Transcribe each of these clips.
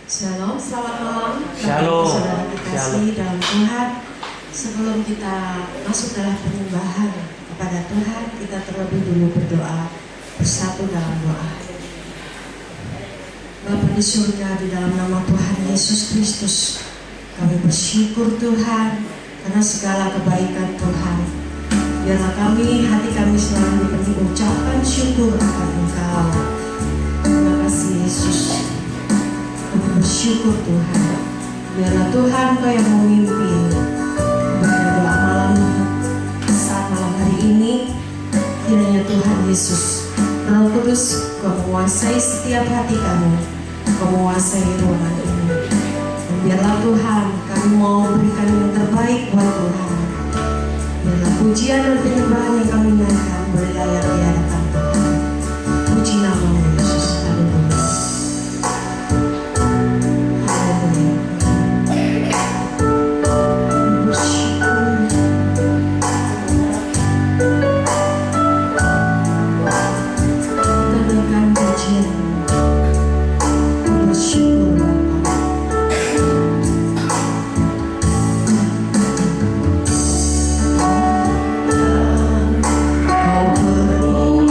Shalom, selamat malam. Shalom. Saudara kekasih dalam Tuhan. Sebelum kita masuk dalam penyembahan kepada Tuhan, kita terlebih dulu berdoa bersatu dalam doa. Bapa di surga, di dalam nama Tuhan Yesus Kristus, kami bersyukur Tuhan karena segala kebaikan Tuhan. Biarlah hati kami selalu dipenuhi ucapan syukur akan Engkau. Terima kasih Yesus. Kami bersyukur Tuhan. Biarlah Tuhan Kau yang memimpin pada doa saat malam hari ini. Kiranya Tuhan Yesus, Roh Kudus, Kau menguasai setiap hati kami. Kau menguasai ruangan ini. Dan biarlah Tuhan, kami mau berikan yang terbaik buat Tuhan. Biarlah pujian dan penyembahan yang kami naikkan boleh layak di hadapan Tuhan. Puji nama Yesus. Haleluya. Oh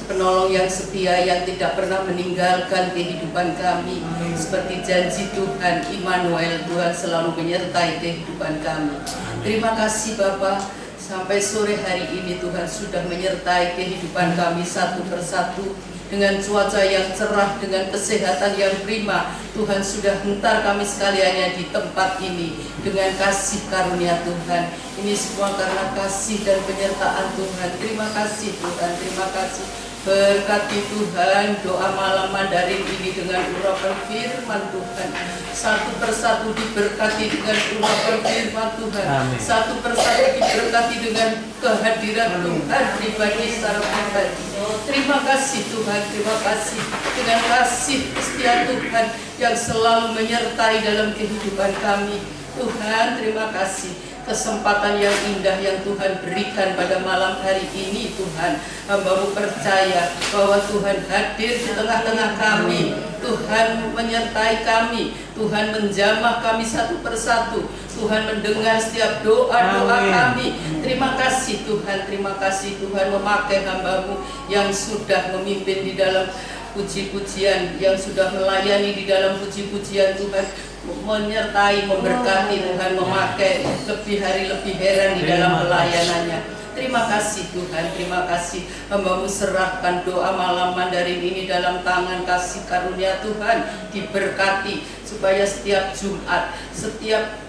penolong yang setia yang tidak pernah meninggalkan kehidupan kami. Seperti janji Tuhan, Immanuel, Tuhan selalu menyertai kehidupan kami. Terima kasih Bapa, sampai sore hari ini Tuhan sudah menyertai kehidupan kami satu persatu. Dengan cuaca yang cerah, dengan kesehatan yang prima, Tuhan sudah hentar kami sekaliannya di tempat ini dengan kasih karunia Tuhan. Ini semua karena kasih dan penyertaan Tuhan. Terima kasih Tuhan, terima kasih. Berkati Tuhan doa malam Mandarin ini dengan urapan firman Tuhan. Satu persatu diberkati dengan urapan firman Tuhan. Amin. Satu persatu diberkati dengan kehadiran Tuhan pribadi secara pribadi. Terima kasih Tuhan, terima kasih. Dengan kasih setia Tuhan yang selalu menyertai dalam kehidupan kami. Tuhan, terima kasih. Kesempatan yang indah yang Tuhan berikan pada malam hari ini Tuhan, hamba-Mu percaya bahwa Tuhan hadir di tengah-tengah kami. Tuhan menyertai kami, Tuhan menjamah kami satu persatu, Tuhan mendengar setiap doa-doa kami. Terima kasih Tuhan, terima kasih Tuhan memakai hamba-Mu yang sudah memimpin di dalam puji-pujian, yang sudah melayani di dalam puji-pujian. Tuhan menyertai, memberkati, Tuhan memakai lebih hari lebih heran di dalam pelayanannya. Terima kasih Tuhan, terima kasih. Hamba-Mu serahkan doa malam Mandarin ini dalam tangan kasih karunia Tuhan. Diberkati supaya setiap Jumat, setiap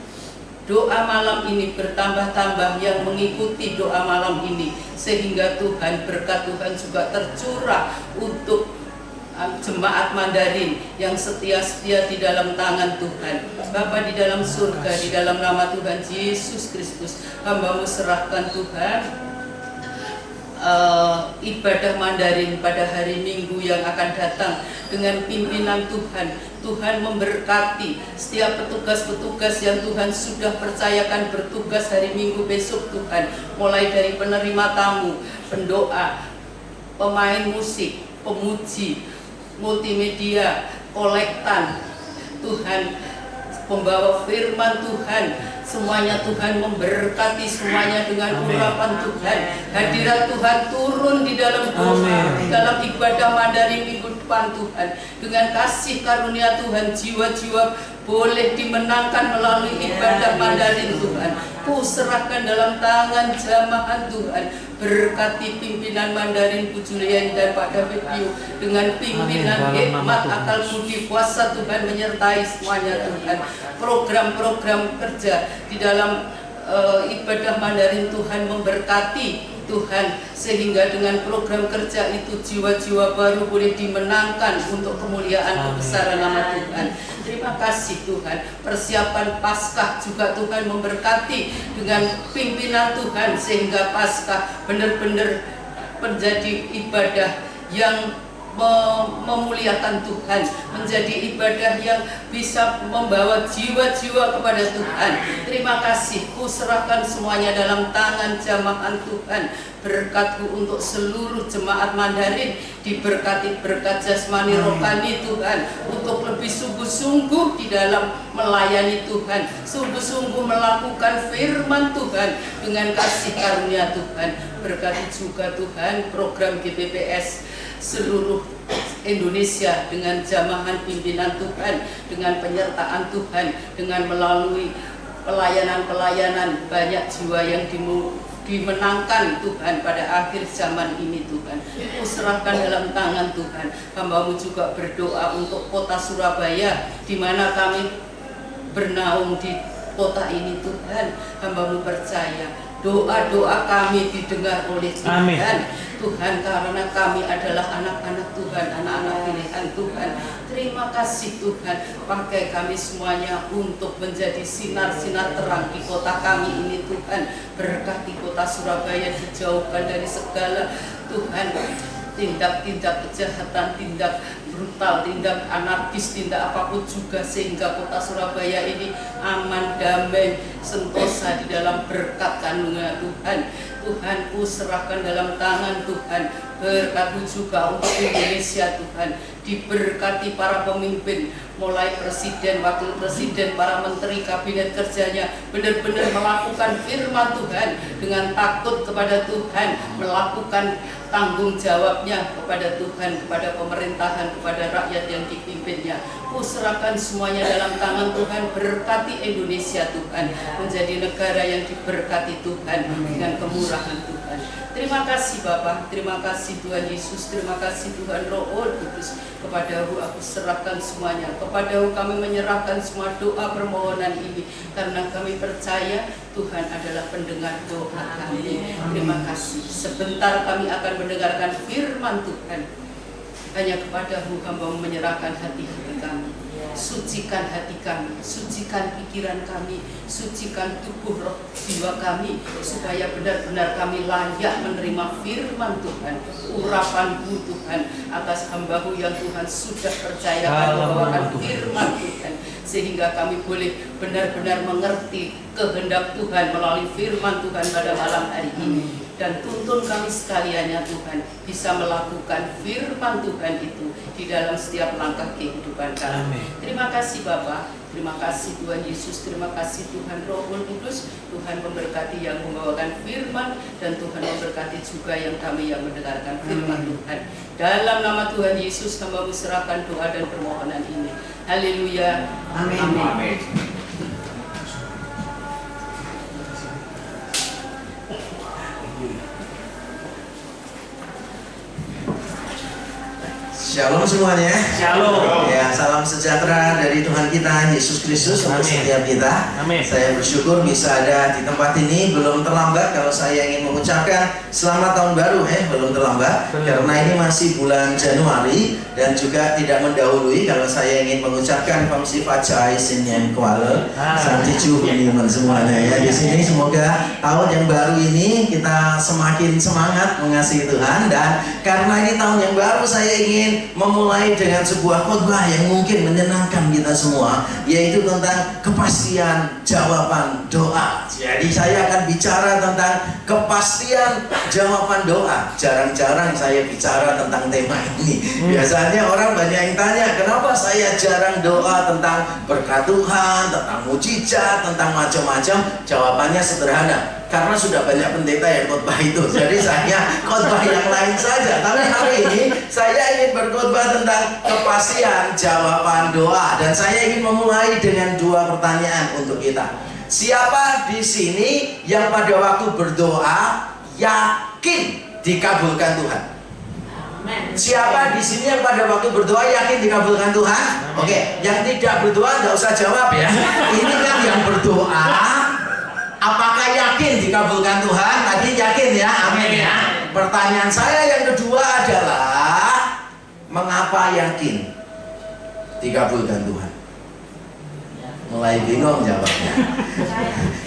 doa malam ini bertambah-tambah yang mengikuti doa malam ini, sehingga Tuhan, berkat Tuhan juga tercurah untuk jemaat Mandarin yang setia-setia di dalam tangan Tuhan. Bapa di dalam surga, di dalam nama Tuhan Yesus Kristus, hamba-Mu serahkan Tuhan ibadah Mandarin pada hari Minggu yang akan datang dengan pimpinan Tuhan. Tuhan memberkati setiap petugas-petugas yang Tuhan sudah percayakan bertugas hari Minggu besok Tuhan, mulai dari penerima tamu, pendoa, pemain musik, pemuji, multimedia, kolektan, Tuhan pembawa firman Tuhan, semuanya Tuhan memberkati semuanya dengan urapan Tuhan. Hadirat Tuhan turun di dalam doa, di dalam ibadah Mandarin minggu depan Tuhan. Dengan kasih karunia Tuhan, jiwa-jiwa boleh dimenangkan melalui ibadah Mandarin Tuhan. Ku serahkan dalam tangan jamaah Tuhan. Berkati pimpinan Mandarin Bu Julian dan Pak David Yu, dengan pimpinan hikmat, akal budi, kuasa Tuhan menyertai semuanya Tuhan. Program-program kerja di dalam ibadah Mandarin Tuhan memberkati Tuhan, sehingga dengan program kerja itu jiwa-jiwa baru boleh dimenangkan untuk kemuliaan kebesaran nama Tuhan. Terima kasih Tuhan. Persiapan Paskah juga Tuhan memberkati dengan pimpinan Tuhan, sehingga Paskah benar-benar menjadi ibadah yang memuliakan Tuhan, menjadi ibadah yang bisa membawa jiwa-jiwa kepada Tuhan. Terima kasih, ku serahkan semuanya dalam tangan jamaah Tuhan. Berkat-Ku untuk seluruh jemaat Mandarin, diberkati berkat jasmani rohani Tuhan, untuk lebih sungguh-sungguh di dalam melayani Tuhan, sungguh-sungguh melakukan firman Tuhan dengan kasih karunia Tuhan. Berkati juga Tuhan program GPPS seluruh Indonesia dengan jamahan pimpinan Tuhan, dengan penyertaan Tuhan, dengan melalui pelayanan-pelayanan banyak jiwa yang dimenangkan Tuhan pada akhir zaman ini Tuhan. Ku serahkan dalam tangan Tuhan. Hamba-Mu juga berdoa untuk kota Surabaya, di mana kami bernaung di kota ini Tuhan. Hamba-Mu percaya doa-doa kami didengar oleh Tuhan. Amin. Tuhan, karena kami adalah anak-anak Tuhan, anak-anak pilihan Tuhan. Terima kasih Tuhan, pakai kami semuanya untuk menjadi sinar-sinar terang di kota kami ini Tuhan. Berkati kota Surabaya, dijauhkan dari segala Tuhan tindak-tindak kejahatan, tindak brutal, tindak anarkis, tindak apapun juga, sehingga kota Surabaya ini aman, damai, sentosa di dalam berkat karunia Tuhan. Tuhan, ku serahkan dalam tangan Tuhan. Berkati juga untuk Indonesia Tuhan. Diberkati para pemimpin, mulai presiden, wakil presiden, para menteri, kabinet kerjanya, benar-benar melakukan firman Tuhan dengan takut kepada Tuhan, melakukan tanggung jawabnya kepada Tuhan, kepada pemerintahan, kepada rakyat yang dipimpinnya. Ku serahkan semuanya dalam tangan Tuhan. Berkati Indonesia Tuhan, menjadi negara yang diberkati Tuhan dengan kemurahan Tuhan. Terima kasih Bapa, terima kasih Tuhan Yesus, terima kasih Tuhan Roh Kudus. Kepadamu aku serahkan semuanya, kepadamu kami menyerahkan semua doa permohonan ini, karena kami percaya Tuhan adalah pendengar doa kami. Terima kasih. Sebentar kami akan mendengarkan firman Tuhan. Hanya kepadamu hamba menyerahkan hati-hati kami. Sucikan hati kami, sucikan pikiran kami, sucikan tubuh roh jiwa kami, supaya benar-benar kami layak menerima firman Tuhan, urapan-Mu Tuhan, atas hamba-Mu yang Tuhan sudah percayakan membawakan firman Tuhan, sehingga kami boleh benar-benar mengerti kehendak Tuhan melalui firman Tuhan pada malam hari ini. Dan tuntun kami sekaliannya Tuhan, bisa melakukan firman Tuhan itu di dalam setiap langkah kehidupan kami. Terima kasih Bapa, terima kasih Tuhan Yesus, terima kasih Tuhan Roh Kudus. Tuhan memberkati yang membawakan firman, dan Tuhan memberkati juga yang kami yang mendengarkan firman Tuhan. Dalam nama Tuhan Yesus hamba serahkan doa dan permohonan ini. Haleluya. Amin. Amin. Shalom semuanya. Shalom. Ya, salam sejahtera dari Tuhan kita Yesus Kristus untuk setiap kita. Amin. Saya bersyukur bisa ada di tempat ini. Belum terlambat kalau saya ingin mengucapkan selamat tahun baru, belum terlambat. Karena ini masih bulan Januari dan juga tidak mendahului kalau saya ingin mengucapkan Pamsi Fajai Sinyen Kuala Santiju Uniman semuanya ya. Di sini semoga tahun yang baru ini kita semakin semangat mengasihi Tuhan, dan karena ini tahun yang baru saya ingin memulai dengan sebuah khotbah yang mungkin menyenangkan kita semua, yaitu tentang kepastian jawaban doa. Jadi saya akan bicara tentang kepastian jawaban doa. Jarang-jarang saya bicara tentang tema ini. Biasanya orang banyak yang tanya, kenapa saya jarang doa tentang berkat Tuhan, tentang mujizat, tentang macam-macam. Jawabannya sederhana, karena sudah banyak pendeta yang khotbah itu. Jadi saya khotbah yang lain saja. Tapi hari ini saya ingin berkhotbah tentang kepastian jawaban doa, dan saya ingin memulai dengan dua pertanyaan untuk kita. Siapa di sini yang pada waktu berdoa yakin dikabulkan Tuhan? Siapa di sini yang pada waktu berdoa yakin dikabulkan Tuhan? Oke, yang tidak berdoa nggak usah jawab ya. Ini kan yang berdoa, apakah yakin dikabulkan Tuhan? Tadi yakin ya, amin ya. Pertanyaan saya yang kedua adalah, mengapa yakin dikabulkan Tuhan? Mulai bingung jawabnya.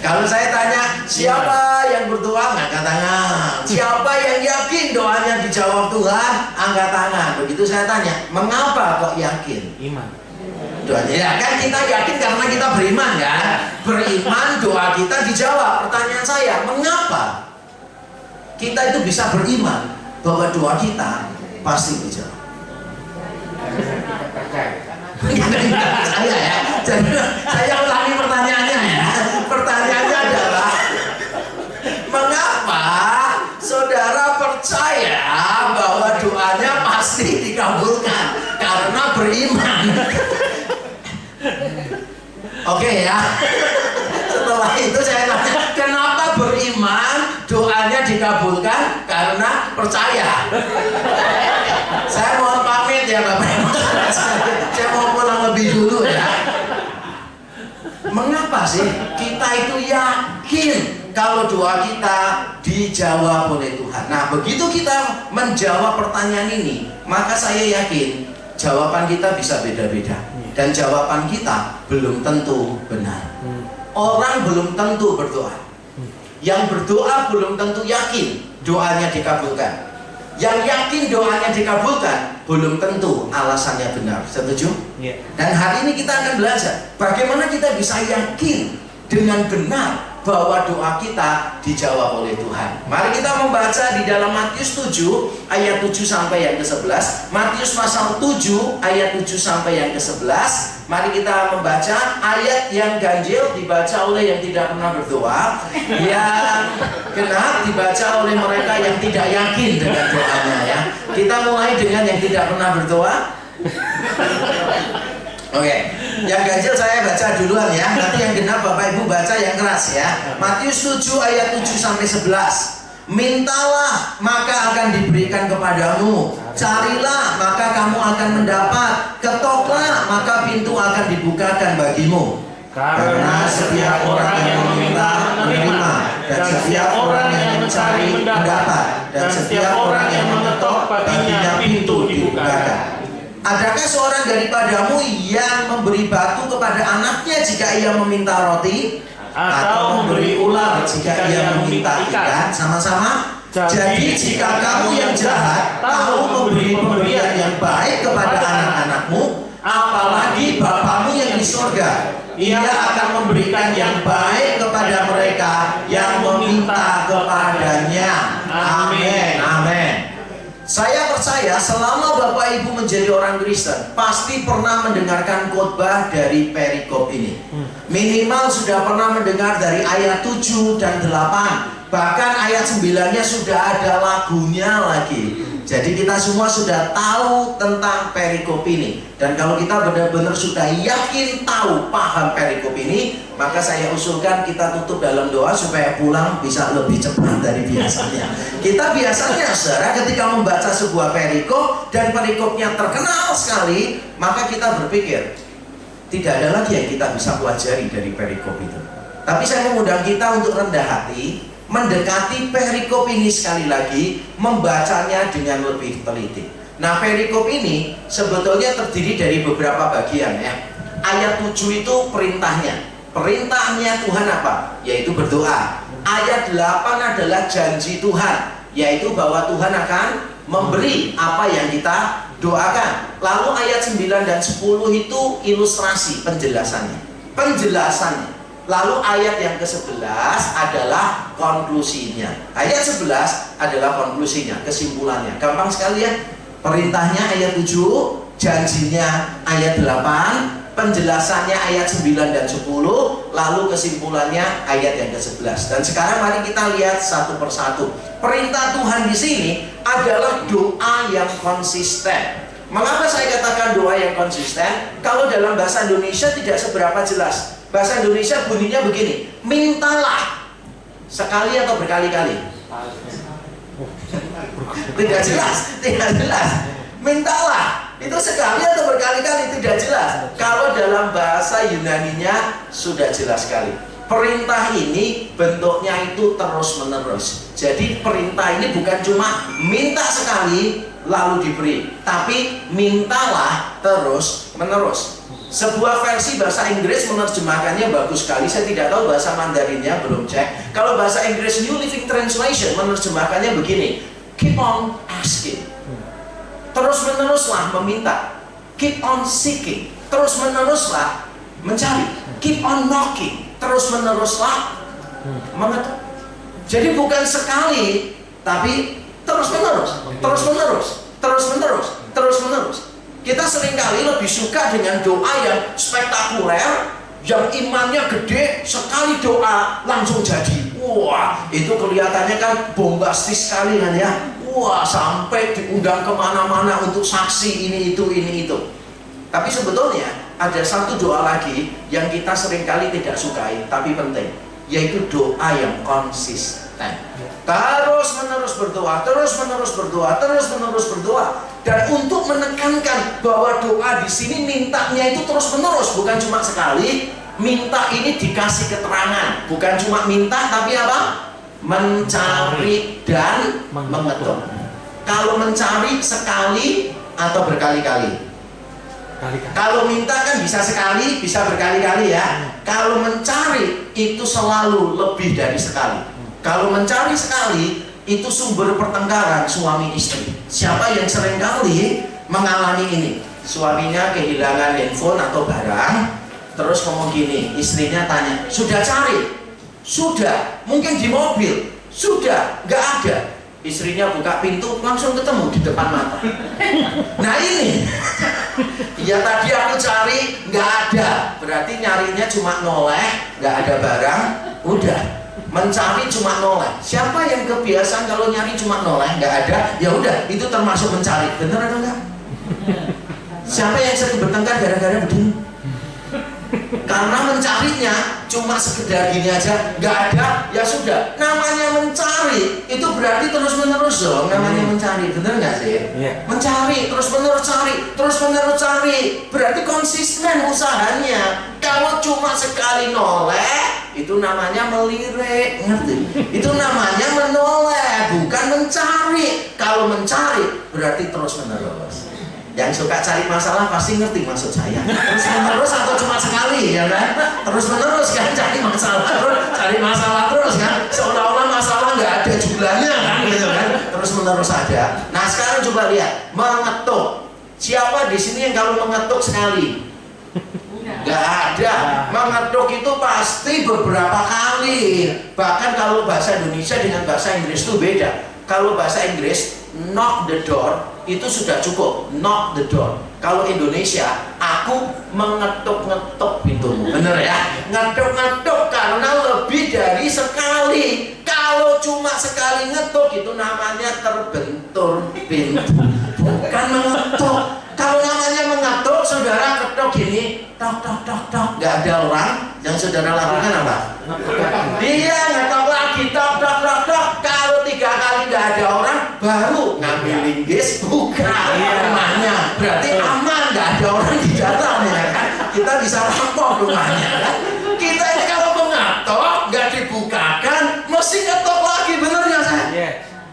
Kalau saya tanya, siapa yang berdoa, angkat tangan. Siapa yang yakin doanya dijawab Tuhan, angkat tangan. Begitu saya tanya, mengapa kok yakin? Iman. Doanya ya kan, kita yakin karena kita beriman kan. Beriman, doa kita dijawab. Pertanyaan saya, mengapa kita itu bisa beriman bahwa doa kita pasti dijawab? Saya ya. Jadi saya ulangi pertanyaannya ya. Pertanyaannya adalah, mengapa saudara percaya bahwa doanya pasti dikabulkan? Karena beriman. Oke ya. Setelah itu saya tanya, kenapa beriman doanya dikabulkan? Karena percaya. Saya mohon pamit ya Bapak. Saya mau pulang lebih dulu ya. Mengapa sih kita itu yakin kalau doa kita dijawab oleh Tuhan? Nah, begitu kita menjawab pertanyaan ini, maka saya yakin jawaban kita bisa beda-beda, dan jawaban kita belum tentu benar. Orang belum tentu berdoa. Yang berdoa belum tentu yakin doanya dikabulkan. Yang yakin doanya dikabulkan belum tentu alasannya benar. Setuju? Yeah. Dan hari ini kita akan belajar bagaimana kita bisa yakin dengan benar bahwa doa kita dijawab oleh Tuhan. Mari kita membaca di dalam Matius 7 ayat 7 sampai yang ke-11. Matius pasal 7 ayat 7 sampai yang ke-11. Mari kita membaca ayat yang ganjil dibaca oleh yang tidak pernah berdoa, yang genap dibaca oleh mereka yang tidak yakin dengan doanya ya. Kita mulai dengan yang tidak pernah berdoa. Oke, yang ganjil saya baca duluan ya. Nanti yang genap Bapak Ibu baca yang keras ya. Matius 7 ayat 7 sampai 11. Mintalah maka akan diberikan kepadamu, carilah maka kamu akan mendapat, ketoklah maka pintu akan dibukakan bagimu. Karena setiap orang yang meminta menerima, dan setiap orang yang mencari mendapat, dan setiap orang yang mengetok baginya pintu dibukakan. Adakah seorang daripadamu yang memberi batu kepada anaknya jika ia meminta roti, atau memberi ular jika ia meminta ikan? Sama-sama. Jadi jika kamu yang jahat tahu memberi pemberian yang baik kepada anak-anakmu, apalagi Bapamu yang di surga, Ia akan memberikan yang baik kepada mereka yang meminta kepadanya. Amin. Amin. Saya percaya selama Bapak Ibu menjadi orang Kristen pasti pernah mendengarkan khotbah dari perikop ini. Minimal sudah pernah mendengar dari ayat 7 dan 8. Bahkan ayat 9-nya sudah ada lagunya lagi. Jadi kita semua sudah tahu tentang perikop ini. Dan kalau kita benar-benar sudah yakin tahu paham perikop ini, maka saya usulkan kita tutup dalam doa supaya pulang bisa lebih cepat dari biasanya. Kita biasanya saudara ketika membaca sebuah perikop dan perikopnya terkenal sekali, maka kita berpikir tidak ada lagi yang kita bisa pelajari dari perikop itu. Tapi saya mengundang kita untuk rendah hati, mendekati perikop ini sekali lagi, membacanya dengan lebih teliti. Nah, perikop ini sebetulnya terdiri dari beberapa bagian ya. Ayat 7 itu perintahnya. Perintahnya Tuhan apa? Yaitu berdoa. Ayat 8 adalah janji Tuhan, yaitu bahwa Tuhan akan memberi apa yang kita doakan. Lalu ayat 9 dan 10 itu ilustrasi penjelasannya. Penjelasannya. Lalu ayat yang ke-11 adalah konklusinya. Ayat 11 adalah konklusinya, kesimpulannya. Gampang sekali ya. Perintahnya ayat 7, janjinya ayat 8, penjelasannya ayat 9 dan 10, lalu kesimpulannya ayat yang ke-11. Dan sekarang mari kita lihat satu persatu. Perintah Tuhan di sini adalah doa yang konsisten. Mengapa saya katakan doa yang konsisten? Kalau dalam bahasa Indonesia tidak seberapa jelas. Bahasa Indonesia bunyinya begini, mintalah. Sekali atau berkali-kali? Tidak jelas, tidak jelas. Mintalah, itu sekali atau berkali-kali tidak jelas. Kalau dalam bahasa Yunaninya sudah jelas sekali. Perintah ini bentuknya itu terus-menerus. Jadi perintah ini bukan cuma minta sekali lalu diberi, tapi mintalah terus-menerus. Sebuah versi bahasa Inggris menerjemahkannya bagus sekali. Saya tidak tahu bahasa Mandarinnya, belum cek. Kalau bahasa Inggris New Living Translation menerjemahkannya begini, keep on asking, terus-meneruslah meminta. Keep on seeking, terus-meneruslah mencari. Keep on knocking, terus-meneruslah mengetuk. Jadi bukan sekali, tapi terus-menerus, terus-menerus, terus-menerus, terus-menerus. Kita seringkali lebih suka dengan doa yang spektakuler, yang imannya gede, sekali doa langsung jadi. Wah, itu kelihatannya kan bombastis sekali kan ya. Wah, sampai diundang kemana-mana untuk saksi ini itu. Tapi sebetulnya ada satu doa lagi yang kita seringkali tidak sukai, tapi penting, yaitu doa yang konsisten. Terus-menerus berdoa, terus-menerus berdoa, terus-menerus berdoa. Dan untuk menekankan bahwa doa di sini mintanya itu terus-menerus, bukan cuma sekali. Minta ini dikasih keterangan, bukan cuma minta tapi apa? Mencari dan mengetuk. Kalau mencari sekali atau berkali-kali? Kalau minta kan bisa sekali, bisa berkali-kali ya. Kalau mencari itu selalu lebih dari sekali. Kalau mencari sekali itu sumber pertengkaran suami istri. Siapa yang seringkali mengalami ini? Suaminya kehilangan handphone atau barang, terus ngomong gini, istrinya tanya, sudah cari? sudah. Mungkin di mobil, sudah, nggak ada. Istrinya buka pintu, langsung ketemu di depan mata. Nah ini, ya tadi aku cari, nggak ada. Berarti nyarinya cuma noleh, nggak ada barang, udah. Mencari cuma noleh. Siapa yang kebiasaan kalau nyari cuma noleh, nggak ada, ya udah, itu termasuk mencari. Bener atau enggak? Siapa yang sering bertengkar gara-gara begini? Karena mencarinya cuma sekedar gini aja, nggak ada, ya sudah. Namanya mencari itu berarti terus menerus dong. Namanya mencari, bener nggak sih? Mencari terus menerus cari, terus menerus cari, berarti konsisten usahanya. Kalau cuma sekali noleh, itu namanya melirik, ngerti? Itu namanya menoleh, bukan mencari. Kalau mencari berarti terus menerus. Yang suka cari masalah pasti ngerti maksud saya. Terus menerus atau cuma sekali, ya kan? Terus menerus kan cari masalah terus kan? Seolah-olah masalah nggak ada jumlahnya kan, gitu kan? Terus menerus aja. Nah sekarang coba lihat mengetuk. Siapa di sini yang kalau mengetuk sekali? Nggak ada. Mengetuk itu pasti beberapa kali. Bahkan kalau bahasa Indonesia dengan bahasa Inggris itu beda. Kalau bahasa Inggris knock the door itu sudah cukup, knock the door. Kalau Indonesia, aku mengetuk-ngetuk pintumu. Bener ya? Ngetuk-ngetuk karena lebih dari sekali. Kalau cuma sekali ngetuk itu namanya terbentur pintu, bukan mengetuk. Kalau namanya mengetuk, saudara ketuk gini, tok tok tok tok, nggak ada orang. Yang saudara lakukan apa? Dia ngetok lagi, tok tok tok tok. Kalau 3 kali nggak ada orang, baru ngambil linggis buka rumahnya. Berarti aman, nggak ada orang di dalam, ya kan? Kita bisa rampok rumahnya, kan? Kita ini kalau mengetok nggak dibukakan, mesti ngetok lagi, bener ya saya?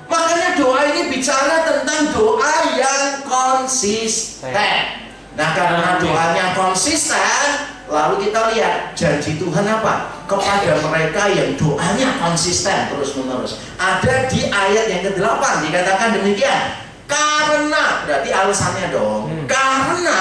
Makanya doa ini bicara tentang doa yang konsisten. Nah karena doanya konsisten, lalu kita lihat janji Tuhan apa? Kepada mereka yang doanya konsisten terus menerus. Ada di ayat yang ke-8 dikatakan demikian. Karena, berarti alasannya dong. Karena,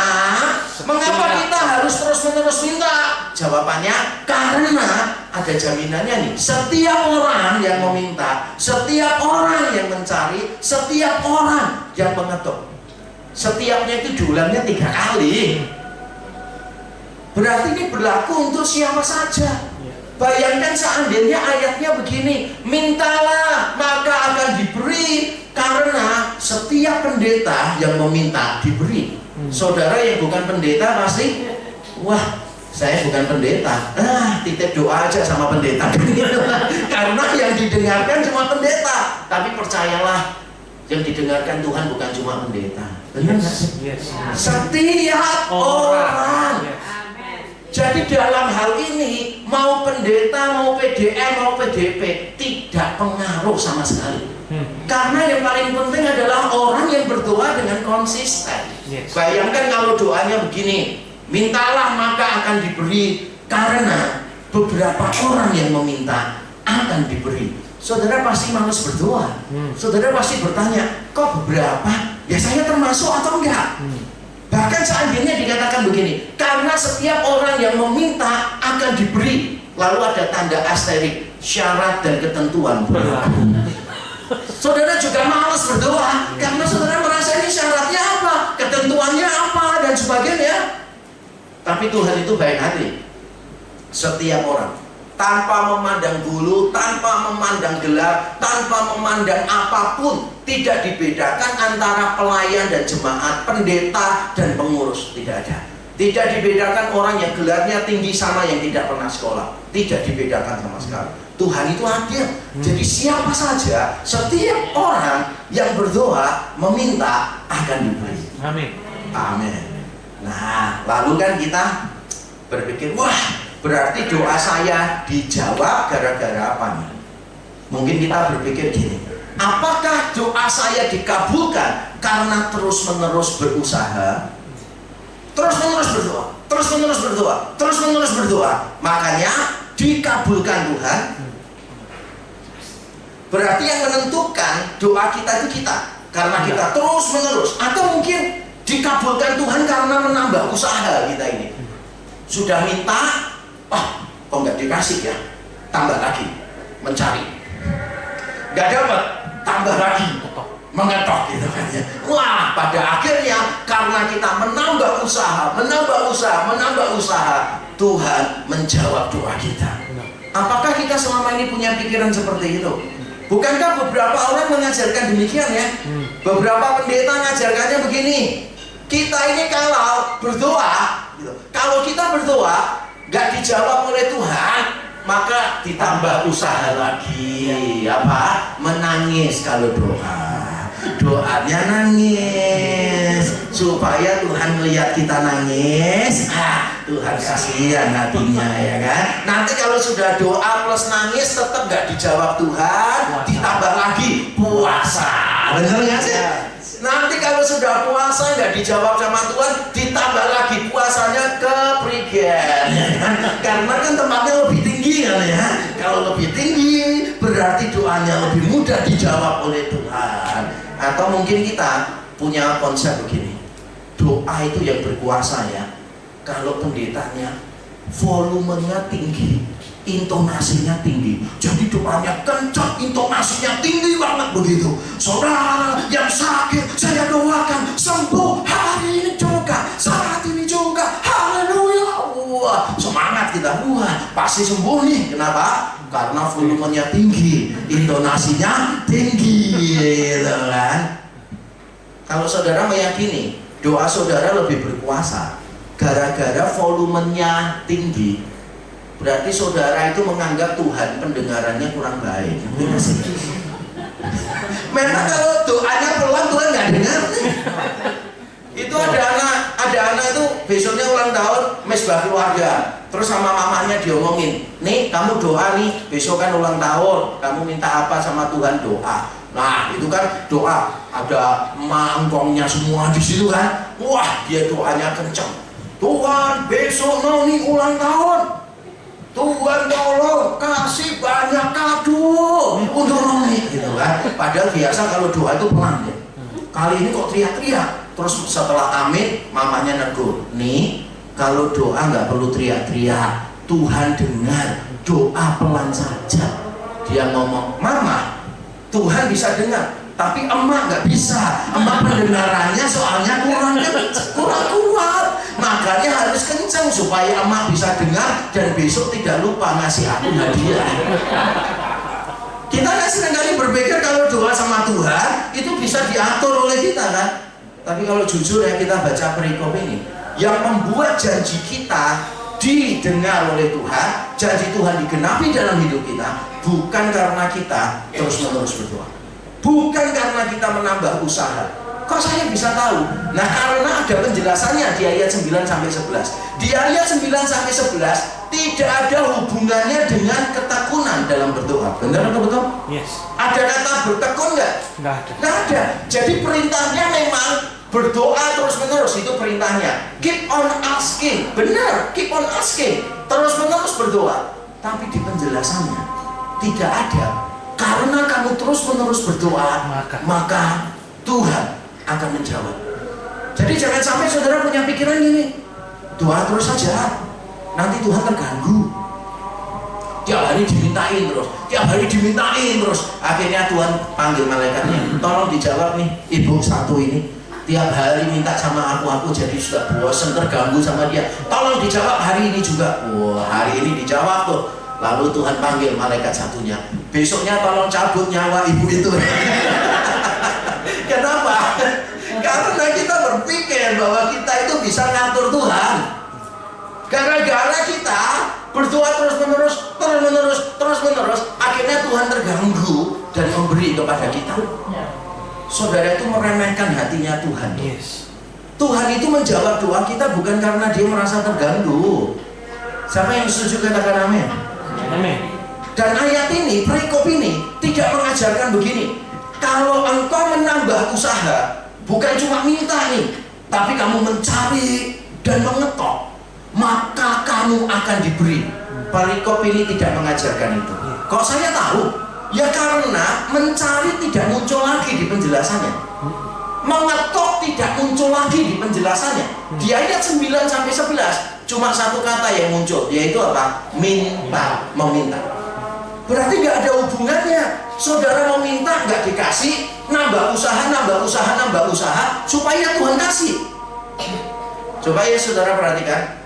mengapa kita harus terus menerus minta? Jawabannya, karena ada jaminannya nih. Setiap orang yang meminta, setiap orang yang mencari, setiap orang yang mengetuk, setiapnya itu diulangnya 3 kali. Berarti ini berlaku untuk siapa saja. Bayangkan seandainya ayatnya begini, mintalah maka akan diberi. Karena setiap pendeta yang meminta diberi. Saudara yang bukan pendeta pasti, wah saya bukan pendeta, titip doa aja sama pendeta. Karena yang didengarkan cuma pendeta. Tapi percayalah, yang didengarkan Tuhan bukan cuma pendeta. Benar nggak sih? Setiap orang. Jadi dalam hal ini, mau pendeta, mau PDM, mau PDP, tidak pengaruh sama sekali. Karena yang paling penting adalah orang yang berdoa dengan konsisten. Bayangkan kalau doanya begini, mintalah maka akan diberi. Karena beberapa orang yang meminta akan diberi. Saudara pasti malas berdoa. Saudara pasti bertanya, kok beberapa? Ya saya termasuk atau enggak? Bahkan seandainya dikatakan begini, karena setiap orang yang meminta akan diberi. Lalu ada tanda asterik, syarat dan ketentuan berlaku. Saudara juga malas berdoa karena saudara merasa ini syaratnya apa, ketentuannya apa, dan sebagainya. Tapi Tuhan itu baik hati. Setiap orang, tanpa memandang bulu, tanpa memandang gelar, tanpa memandang apapun, tidak dibedakan antara pelayan dan jemaat, pendeta dan pengurus, tidak ada. Tidak dibedakan orang yang gelarnya tinggi sama yang tidak pernah sekolah, tidak dibedakan sama sekali. Tuhan itu adil. Jadi siapa saja, setiap orang yang berdoa, meminta akan diberi. Amin. Amin. Nah, lalu kan kita berpikir, wah, berarti doa saya dijawab gara-gara apa nih? Mungkin kita berpikir gini, apakah doa saya dikabulkan karena terus-menerus berusaha? Terus-menerus berdoa, terus-menerus berdoa, terus-menerus berdoa. Makanya dikabulkan Tuhan. Berarti yang menentukan doa kita itu kita, karena kita terus-menerus. Atau mungkin dikabulkan Tuhan karena menambah usaha kita ini. Sudah minta, kok nggak dikasih ya? tambah lagi mencari, nggak dapat, tambah lagi mengetok gitu kan ya. Wah, pada akhirnya karena kita menambah usaha, Tuhan menjawab doa kita. Apakah kita selama ini punya pikiran seperti itu? Bukankah beberapa orang mengajarkan demikian ya? Beberapa pendeta mengajarkannya begini. Kita ini kalau berdoa, gitu, kalau kita berdoa nggak dijawab oleh Tuhan, maka ditambah usaha lagi. Apa? Menangis kalau doa. Doanya nangis supaya Tuhan melihat kita nangis. Tuhan kasihan hatinya ya kan. Nanti kalau sudah doa plus nangis tetap nggak dijawab Tuhan, ditambah lagi puasa. Benar nggak sih? Nanti kalau sudah puasa nggak dijawab sama Tuhan, ditambah lagi puasanya keprigen ya kan? Karena kan tempatnya lebih tinggi kan ya. Kalau lebih tinggi berarti doanya lebih mudah dijawab oleh Tuhan. Atau mungkin kita punya konsep begini, doa itu yang berkuasa ya kalau pendetanya volumenya tinggi, intonasinya tinggi, jadi doanya kencang, intonasinya tinggi banget begitu. Saudara yang sakit saya doakan sembuh hari ini juga, saat ini juga, haleluya. Wah, semangat kita, wah pasti sembuh nih. Kenapa? Karena volumenya tinggi, intonasinya tinggi gitu kan. Kalau saudara meyakini doa saudara lebih berkuasa gara-gara volumenya tinggi, berarti saudara itu menganggap Tuhan pendengarannya kurang baik. Memang kalau doanya pelan Tuhan nggak dengar nih. Itu ada anak itu besoknya ulang tahun mesbah keluarga, terus sama mamanya diomongin, nih kamu doa nih, besok kan ulang tahun, kamu minta apa sama Tuhan, doa. Nah itu kan doa, ada mangkongnya semua di situ kan. Wah dia doanya kenceng, Tuhan besok mau nih ulang tahun, Tuhan tolong kasih banyak kado untuk Noni gitu kan. Padahal biasa kalau doa itu pelan ya. Kali ini kok teriak-teriak. Terus setelah amin, mamanya negur, nih kalau doa nggak perlu teriak-teriak, Tuhan dengar, doa pelan saja. Dia ngomong, mama, Tuhan bisa dengar, tapi emak nggak bisa. Emak pendengarannya soalnya kurang kuat, makanya harus kencang supaya emak bisa dengar dan besok tidak lupa ngasih aku hadiah. Kita kan seringkali berpikir kalau doa sama Tuhan itu bisa diatur oleh kita kan. Tapi kalau jujur ya kita baca perikop ini, yang membuat janji kita didengar oleh Tuhan, janji Tuhan digenapi dalam hidup kita, bukan karena kita terus-menerus berdoa, bukan karena kita menambah usaha. Kok saya bisa tahu? Nah karena ada penjelasannya di ayat 9-11. Di ayat 9-11 tidak ada hubungannya dengan ketekunan dalam berdoa. Benar atau betul? Yes. Ada kata bertekun nggak? Nggak ada. Jadi perintahnya memang berdoa terus-menerus, itu perintahnya. Keep on asking. Benar, keep on asking. Terus-menerus berdoa. Tapi di penjelasannya tidak ada. Karena kamu terus-menerus berdoa, maka Tuhan akan menjawab. Jadi jangan sampai saudara punya pikiran gini, doa terus saja, nanti Tuhan terganggu. Tiap hari dimintain terus, akhirnya Tuhan panggil malaikatnya, tolong dijawab nih ibu satu ini, tiap hari minta sama aku jadi sudah bosan, terganggu sama dia, tolong dijawab hari ini juga. Wah, hari ini dijawab tuh. Lalu Tuhan panggil malaikat satunya, besoknya tolong cabut nyawa ibu itu. Kenapa? Karena kita berpikir bahwa kita itu bisa ngatur Tuhan. Gara-gara kita berdoa terus-menerus, akhirnya Tuhan terganggu dan memberi kepada kita. Saudara itu meremehkan hatinya Tuhan. Yes. Tuhan itu menjawab doa kita bukan karena dia merasa terganggu. Siapa yang setuju katakan amin? Amin. Dan ayat ini, perikop ini tidak mengajarkan begini. Kalau engkau menambah usaha, bukan cuma minta nih, tapi kamu mencari dan mengetok, maka kamu akan diberi. Perikop ini tidak mengajarkan itu. Kok saya tahu? Ya karena mencari tidak muncul lagi di penjelasannya, mengetok tidak muncul lagi di penjelasannya. Di ayat 9-11 cuma satu kata yang muncul, yaitu apa? Minta, meminta. Berarti nggak ada hubungannya. Saudara mau minta nggak dikasih, nambah usaha supaya Tuhan kasih. Coba ya saudara perhatikan,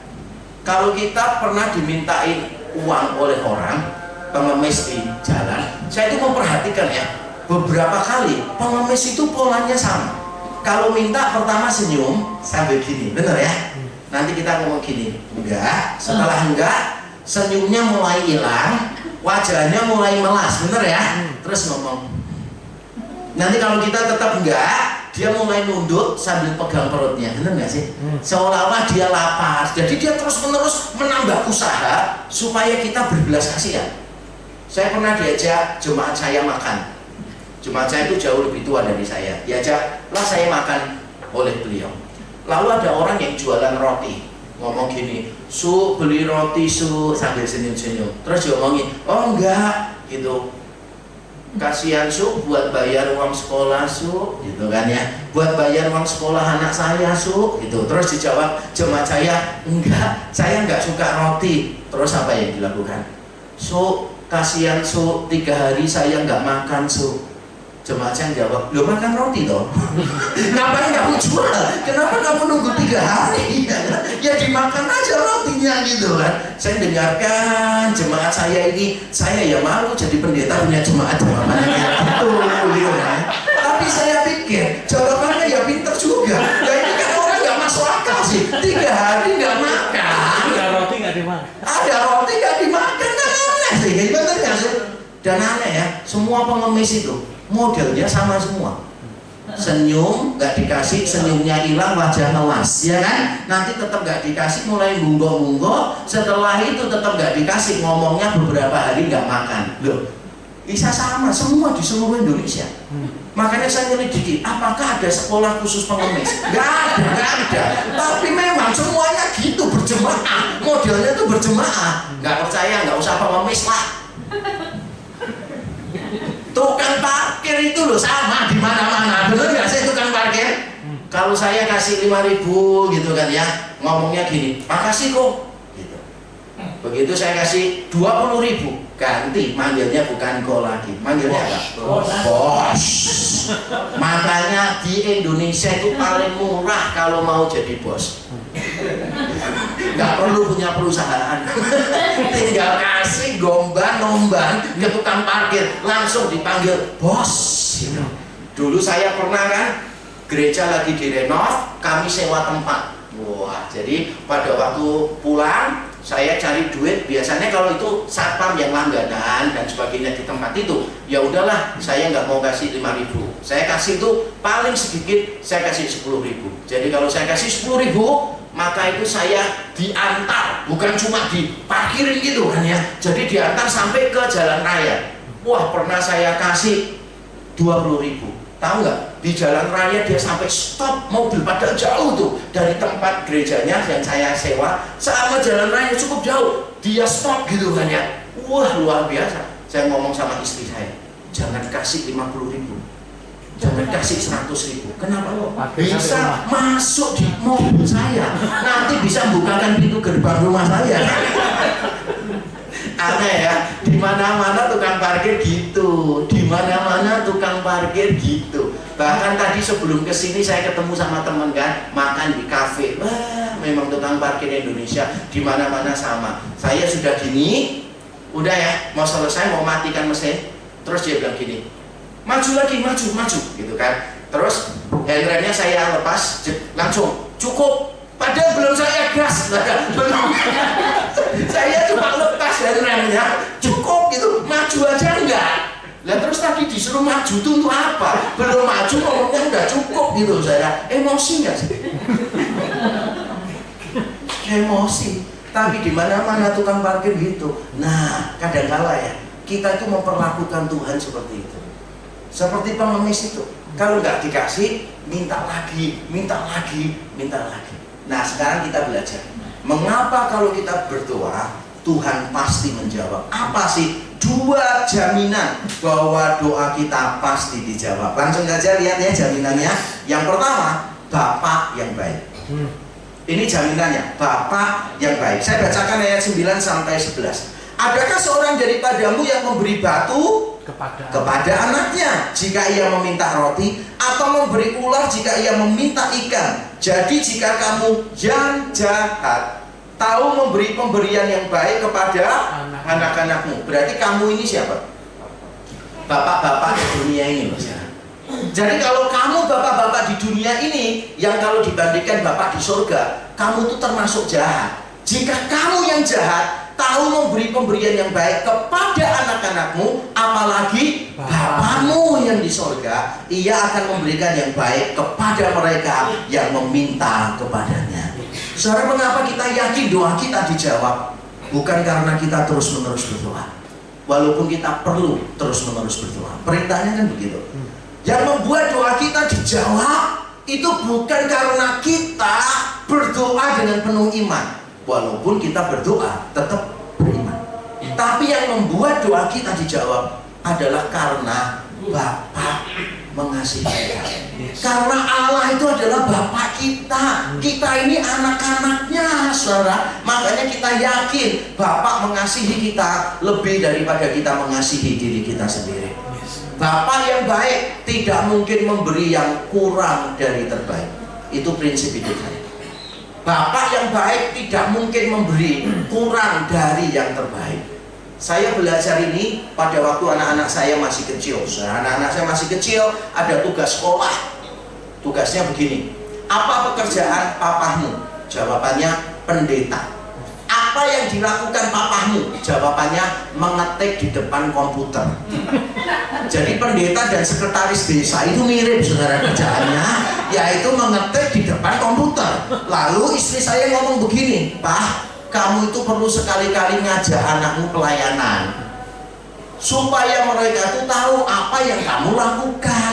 kalau kita pernah dimintain uang oleh orang, pengemis di jalan, saya itu memperhatikan ya, beberapa kali pengemis itu polanya sama. Kalau minta pertama senyum sambil gini, bener ya? Nanti kita ngomong gini, enggak, setelah enggak, senyumnya mulai hilang, wajahnya mulai melas, bener ya? Terus ngomong. Nanti kalau kita tetap enggak, dia mulai nunduk sambil pegang perutnya, bener nggak sih? Seolah-olah dia lapar, jadi dia terus-menerus menambah usaha supaya kita berbelas kasihan. Saya pernah diajak jemaat saya makan. Jemaat saya itu jauh lebih tua dari saya. Diajaklah saya makan oleh beliau. Lalu ada orang yang jualan roti, ngomong gini, "Su, beli roti Su," sambil senyum-senyum. Terus dia ngomongin, "Oh enggak," gitu. "Kasihan Su, buat bayar uang sekolah Su," gitu kan ya. "Buat bayar uang sekolah anak saya Su," gitu. Terus dijawab jemaat saya, "Enggak, saya enggak suka roti." Terus apa yang dilakukan? "Su, kasihan Su, 3 hari saya enggak makan Su." Jemaat saya jawab, "Lo makan roti toh?" "Ngapain kamu jual? Kenapa kamu nunggu 3 hari? Ya dimakan aja rotinya," gitu kan. Saya dengarkan jemaat saya ini, saya ya malu jadi pendeta punya jemaat jawabannya kayak gitu kan. Tapi saya pikir jawabannya ya pinter juga. Ya ini kan orang nggak masuk akal sih, 3 hari nggak makan. Ada roti nggak dimakan. Ada roti nggak dimakan, kan aneh sih, bener nggak sih? Dan aneh ya, semua pengemis itu modelnya sama semua. Senyum nggak dikasih, senyumnya hilang, wajah melas, ya kan? Nanti tetap nggak dikasih, mulai bungo-bungo. Setelah itu tetap nggak dikasih, ngomongnya beberapa hari nggak makan. Loh, bisa sama semua di seluruh Indonesia. Makanya saya nyelidiki, apakah ada sekolah khusus pengemis? Nggak ada. Tapi memang semuanya gitu, berjemaah. Modelnya tuh berjemaah. Nggak percaya, nggak usah pengemis lah. Tukang parkir itu loh sama di mana-mana, bener nggak sih tukang parkir? Kalau saya kasih 5.000 gitu kan ya, ngomongnya gini, "Makasih kok," gitu. Begitu saya kasih 20.000, ganti, manggilnya bukan kok lagi, manggilnya apa? Bos. Makanya di Indonesia itu paling murah kalau mau jadi bos. Nggak perlu punya perusahaan, tinggal kasih nomban ke tukang parkir, langsung dipanggil bos gitu. Dulu saya pernah kan, gereja lagi direnov, kami sewa tempat. Wah, jadi pada waktu pulang saya cari duit. Biasanya kalau itu satpam yang langganan dan sebagainya di tempat itu, ya udahlah, saya nggak mau kasih 5.000, saya kasih itu paling sedikit, saya kasih 10.000. Jadi kalau saya kasih 10.000, maka itu saya diantar, bukan cuma diparkirin gitu kan ya. Jadi diantar sampai ke jalan raya. Wah, pernah saya kasih 20.000. Tahu nggak? Di jalan raya dia sampai stop mobil, padahal jauh tuh dari tempat gerejanya yang saya sewa sama jalan raya cukup jauh. Dia stop gitu kan ya. Wah, luar biasa. Saya ngomong sama istri saya, "Jangan kasih 50.000. Jangan kasih 100.000. Kenapa lo? Bisa masuk di mobil saya, nanti bisa bukakan pintu gerbang rumah saya." Aneh ya, di mana-mana tukang parkir gitu, di mana-mana tukang parkir gitu. Bahkan tadi sebelum kesini saya ketemu sama teman kan, makan di kafe. Wah, memang tukang parkir Indonesia di mana-mana sama. Saya sudah gini, udah ya, mau selesai, mau matikan mesin, terus dia bilang gini, "Maju lagi, maju," gitu kan. Terus handremnya saya lepas, langsung cukup. Padahal belum saya gas, belum. Saya cuma lepas handremnya, cukup gitu, maju aja enggak. Lah terus tadi disuruh maju tuh untuk apa? Belum maju ngomongnya udah cukup gitu. Saya emosi nggak sih? Emosi. Tapi di mana-mana tukang parkir gitu. Nah, kadang-kala ya, kita itu memperlakukan Tuhan seperti itu. Seperti pengemis itu. Kalau nggak dikasih, minta lagi. Nah, sekarang kita belajar. Mengapa kalau kita berdoa, Tuhan pasti menjawab? Apa sih 2 jaminan bahwa doa kita pasti dijawab? Langsung saja lihat ya jaminannya. Yang pertama, Bapa yang baik. Ini jaminannya, Bapa yang baik. Saya bacakan ayat 9 sampai 11. Adakah seorang daripadamu yang memberi batu kepada anaknya jika ia meminta roti, atau memberi ular jika ia meminta ikan? Jadi jika kamu yang jahat tahu memberi pemberian yang baik kepada anak-anakmu, berarti kamu ini siapa? Bapak-bapak di dunia ini loh. Jadi kalau kamu bapak-bapak di dunia ini, yang kalau dibandingkan bapak di surga, kamu tuh termasuk jahat. Jika kamu yang jahat tahu memberi pemberian yang baik kepada anak-anakmu, apalagi Bapamu yang di surga, ia akan memberikan yang baik kepada mereka yang meminta kepadanya. Saudara, mengapa kita yakin doa kita dijawab? Bukan karena kita terus-menerus berdoa, walaupun kita perlu terus-menerus berdoa. Perintahnya kan begitu. Yang membuat doa kita dijawab itu bukan karena kita berdoa dengan penuh iman, walaupun kita berdoa tetap beriman. Tapi yang membuat doa kita dijawab adalah karena Bapa mengasihi kita. Karena Allah itu adalah Bapa kita. Kita ini anak-anaknya, saudara. Makanya kita yakin Bapa mengasihi kita lebih daripada kita mengasihi diri kita sendiri. Bapa yang baik tidak mungkin memberi yang kurang dari terbaik. Itu prinsip hidup saya. Bapak yang baik tidak mungkin memberi kurang dari yang terbaik. Saya belajar ini pada waktu anak-anak saya masih kecil. Anak-anak saya masih kecil, ada tugas sekolah. Tugasnya begini: apa pekerjaan papamu? Jawabannya pendeta. Apa yang dilakukan papamu? Jawabannya mengetik di depan komputer. Jadi pendeta dan sekretaris desa itu mirip, saudara, kerjaannya yaitu mengetik di depan komputer. Lalu istri saya ngomong begini, "Pak, kamu itu perlu sekali-kali ngajak anakmu pelayanan supaya mereka tuh tahu apa yang kamu lakukan."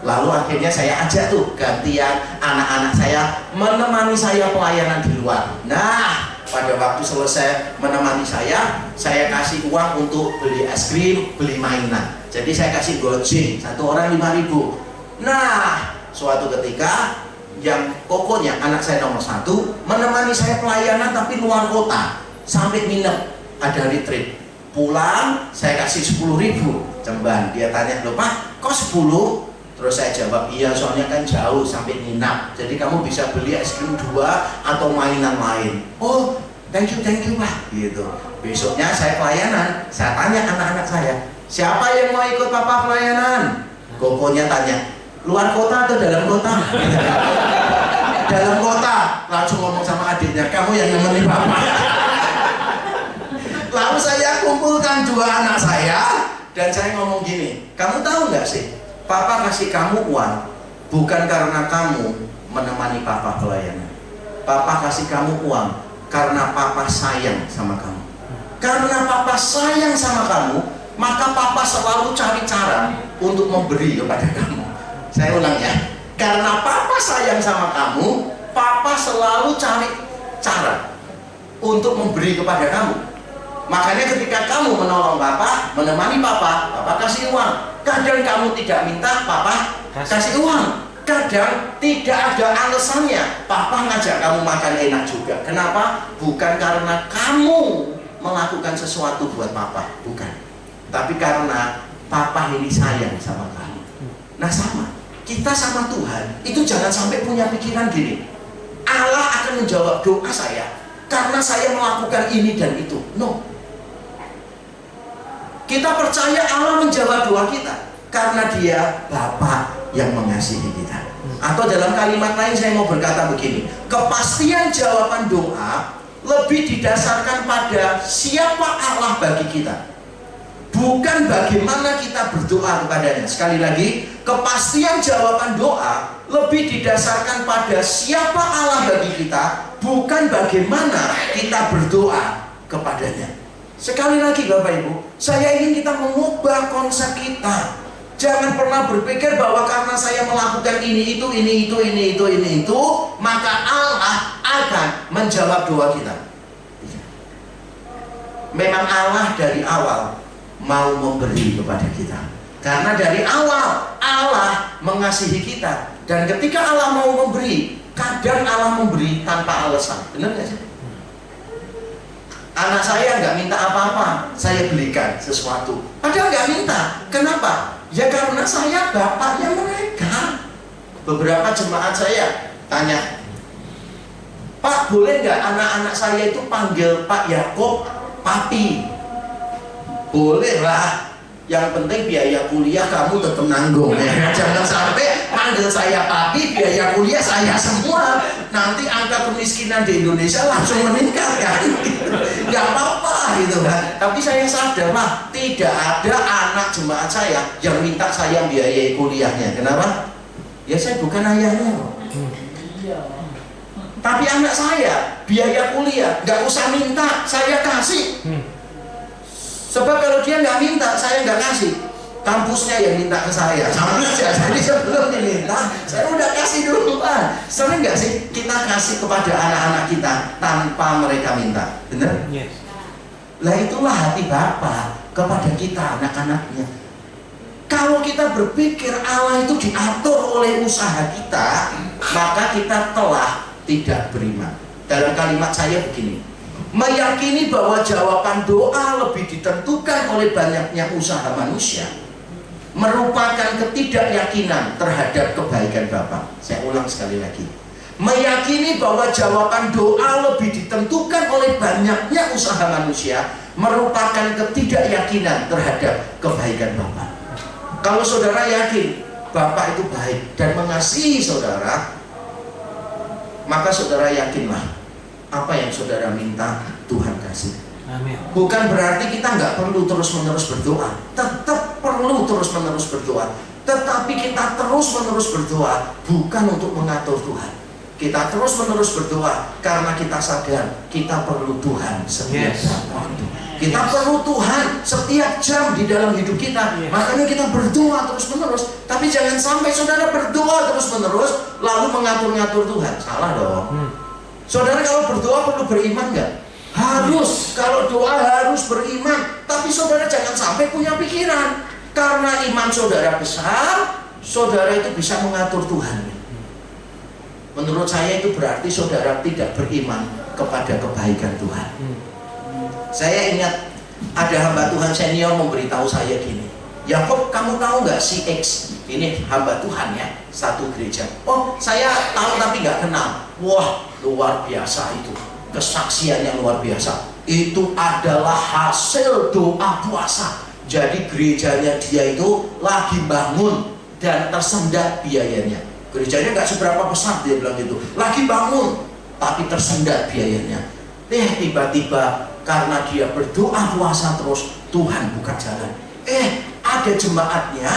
Lalu akhirnya saya ajak tuh gantian anak-anak saya menemani saya pelayanan di luar. Nah, pada waktu selesai menemani saya kasih uang untuk beli es krim, beli mainan. Jadi saya kasih gojek, satu orang 5.000. Nah, suatu ketika yang pokoknya anak saya nomor 1 menemani saya pelayanan tapi luar kota sampai nginep, ada retreat. Pulang saya kasih 10.000 Jemban. Dia tanya, "Loh Pak, kok 10?" Terus saya jawab, "Iya, soalnya kan jauh sampai nginap. Jadi kamu bisa beli es krim 2 atau mainan lain." "Oh, thank you Pak." Gitu. Besoknya saya pelayanan, saya tanya anak-anak saya, "Siapa yang mau ikut papa pelayanan?" Kokonya tanya, "Luar kota atau dalam kota?" "Dalam kota." Langsung ngomong sama adiknya, "Kamu yang nemenin papa." Lalu saya kumpulkan 2 anak saya dan saya ngomong gini, "Kamu tahu nggak sih, papa kasih kamu uang bukan karena kamu menemani papa pelayanan. Papa kasih kamu uang karena papa sayang sama kamu. Karena papa sayang sama kamu, maka papa selalu cari cara untuk memberi kepada kamu." Saya ulang ya. Karena papa sayang sama kamu, papa selalu cari cara untuk memberi kepada kamu. Makanya ketika kamu menolong papa, menemani papa, papa kasih uang. Kadang kamu tidak minta, papa kasih uang. Kadang tidak ada alasannya, papa ngajak kamu makan enak juga. Kenapa? Bukan karena kamu melakukan sesuatu buat papa, bukan. Tapi karena papa ini sayang sama kamu. Nah, sama kita sama Tuhan itu jangan sampai punya pikiran gini, Allah akan menjawab doa saya karena saya melakukan ini dan itu. No. Kita percaya Allah menjawab doa kita karena Dia Bapa yang mengasihi kita. Atau dalam kalimat lain saya mau berkata begini, kepastian jawaban doa lebih didasarkan pada siapa Allah bagi kita, bukan bagaimana kita berdoa kepadanya. Sekali lagi, kepastian jawaban doa lebih didasarkan pada siapa Allah bagi kita, bukan bagaimana kita berdoa kepadanya. Sekali lagi Bapak Ibu, saya ingin kita mengubah konsep kita. Jangan pernah berpikir bahwa karena saya melakukan ini itu, maka Allah akan menjawab doa kita. Memang Allah dari awal mau memberi kepada kita. Karena dari awal Allah mengasihi kita. Dan ketika Allah mau memberi, kadang Allah memberi tanpa alasan. Benar gak sih? Anak saya nggak minta apa-apa, saya belikan sesuatu. Padahal nggak minta. Kenapa? Ya karena saya bapaknya mereka. Beberapa jemaat saya tanya, Pak, boleh nggak anak-anak saya itu panggil Pak Yakob papi? Boleh lah. Yang penting biaya kuliah kamu tetap nanggung ya. Jangan sampai panggil saya papi, biaya kuliah saya semua. Nanti angka kemiskinan di Indonesia langsung meningkat kan. Gak apa-apa gitu kan. Tapi saya sadar lah, tidak ada anak jemaat saya yang minta saya biayai kuliahnya. Kenapa? Ya saya bukan ayahnya. Tapi anak saya biaya kuliah nggak usah minta, saya kasih. Sebab kalau dia nggak minta, saya nggak kasih. Kampusnya yang minta ke saya, sama aja. Jadi sebelum diminta, saya udah kasih duluan. Sering nggak sih kita kasih kepada anak-anak kita tanpa mereka minta? Bener? Yes. Lah itulah hati Bapa kepada kita anak-anaknya. Kalau kita berpikir Allah itu diatur oleh usaha kita, maka kita telah tidak beriman. Dalam kalimat saya begini, meyakini bahwa jawaban doa lebih ditentukan oleh banyaknya usaha manusia merupakan ketidakyakinan terhadap kebaikan Bapa. Saya ulang sekali lagi, meyakini bahwa jawaban doa lebih ditentukan oleh banyaknya usaha manusia merupakan ketidakyakinan terhadap kebaikan Bapa. Kalau saudara yakin Bapa itu baik dan mengasihi saudara, maka saudara yakinlah apa yang saudara minta Tuhan kasih. Amin. Bukan berarti kita nggak perlu terus-menerus berdoa. Tetap perlu terus-menerus berdoa. Tetapi kita terus-menerus berdoa bukan untuk mengatur Tuhan. Kita terus-menerus berdoa karena kita sadar kita perlu Tuhan setiap waktu. Kita perlu Tuhan setiap jam di dalam hidup kita. Makanya kita berdoa terus-menerus. Tapi jangan sampai saudara berdoa terus-menerus lalu mengatur-ngatur Tuhan. Salah dong. Saudara kalau berdoa perlu beriman nggak? Harus. Kalau doa harus beriman. Tapi saudara jangan sampai punya pikiran. Karena iman saudara besar, saudara itu bisa mengatur Tuhan. Menurut saya itu berarti saudara tidak beriman kepada kebaikan Tuhan. Saya ingat ada hamba Tuhan senior memberitahu saya gini, Yakob, kamu tahu nggak si X ini hamba Tuhan ya, satu gereja. Oh, saya tahu tapi nggak kenal. Wah, luar biasa itu, kesaksiannya luar biasa. Itu adalah hasil doa puasa. Jadi gerejanya dia itu lagi bangun dan tersendat biayanya. Gerejanya nggak seberapa besar, dia bilang gitu. Lagi bangun tapi tersendat biayanya. Tiba-tiba karena dia berdoa puasa terus, Tuhan buka jalan. Ada jemaatnya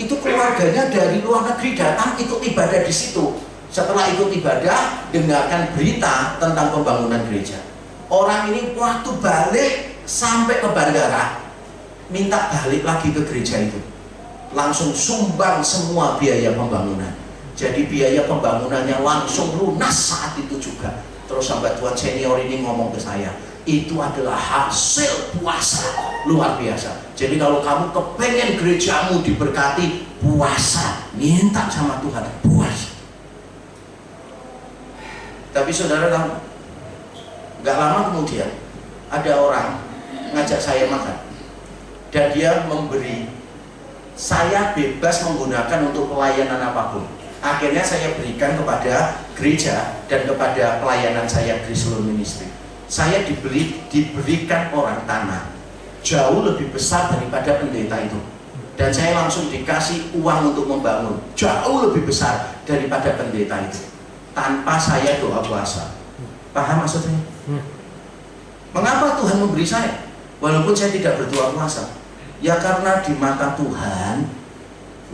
itu keluarganya dari luar negeri datang ikut ibadah di situ. Setelah ikut ibadah, dengarkan berita tentang pembangunan gereja. Orang ini waktu balik sampai ke bandara, minta balik lagi ke gereja itu. Langsung sumbang semua biaya pembangunan. Jadi biaya pembangunannya langsung lunas saat itu juga. Terus sampai Tuhan senior ini ngomong ke saya, itu adalah hasil puasa luar biasa. Jadi kalau kamu kepengen gerejamu diberkati, puasa, minta sama Tuhan, puasa. Tapi saudara tahu, gak lama kemudian ada orang ngajak saya makan dan dia memberi, saya bebas menggunakan untuk pelayanan apapun. Akhirnya saya berikan kepada gereja dan kepada pelayanan saya Grace Loan Ministry. Saya diberikan orang tanah jauh lebih besar daripada pendeta itu. Dan saya langsung dikasih uang untuk membangun jauh lebih besar daripada pendeta itu. Tanpa saya doa puasa. Paham maksudnya? Mengapa Tuhan memberi saya? Walaupun saya tidak berdoa puasa. Ya karena di mata Tuhan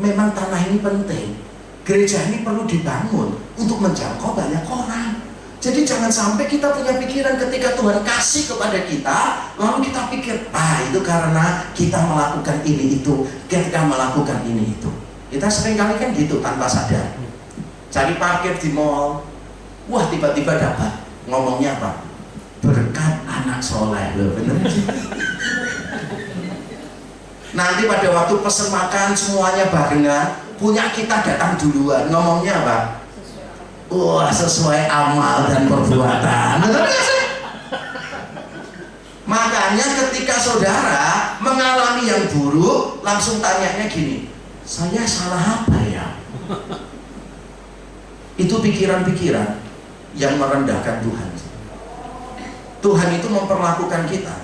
memang tanah ini penting. Gereja ini perlu dibangun untuk menjangkau banyak orang. Jadi jangan sampai kita punya pikiran ketika Tuhan kasih kepada kita, lalu kita pikir, itu karena kita melakukan ini itu, kita melakukan ini itu. Kita sering kali kan gitu tanpa sadar. Cari parkir di mall, wah tiba-tiba dapat. Ngomongnya apa? Berkat anak soleh, loh bener. Nanti pada waktu pesen makan semuanya barengan, punya kita datang duluan. Ngomongnya apa? Wah, sesuai amal dan perbuatan. Betul gak sih? makanya ketika saudara mengalami yang buruk, langsung tanyanya gini, saya salah apa ya? Itu pikiran-pikiran yang merendahkan Tuhan. Tuhan itu memperlakukan kita,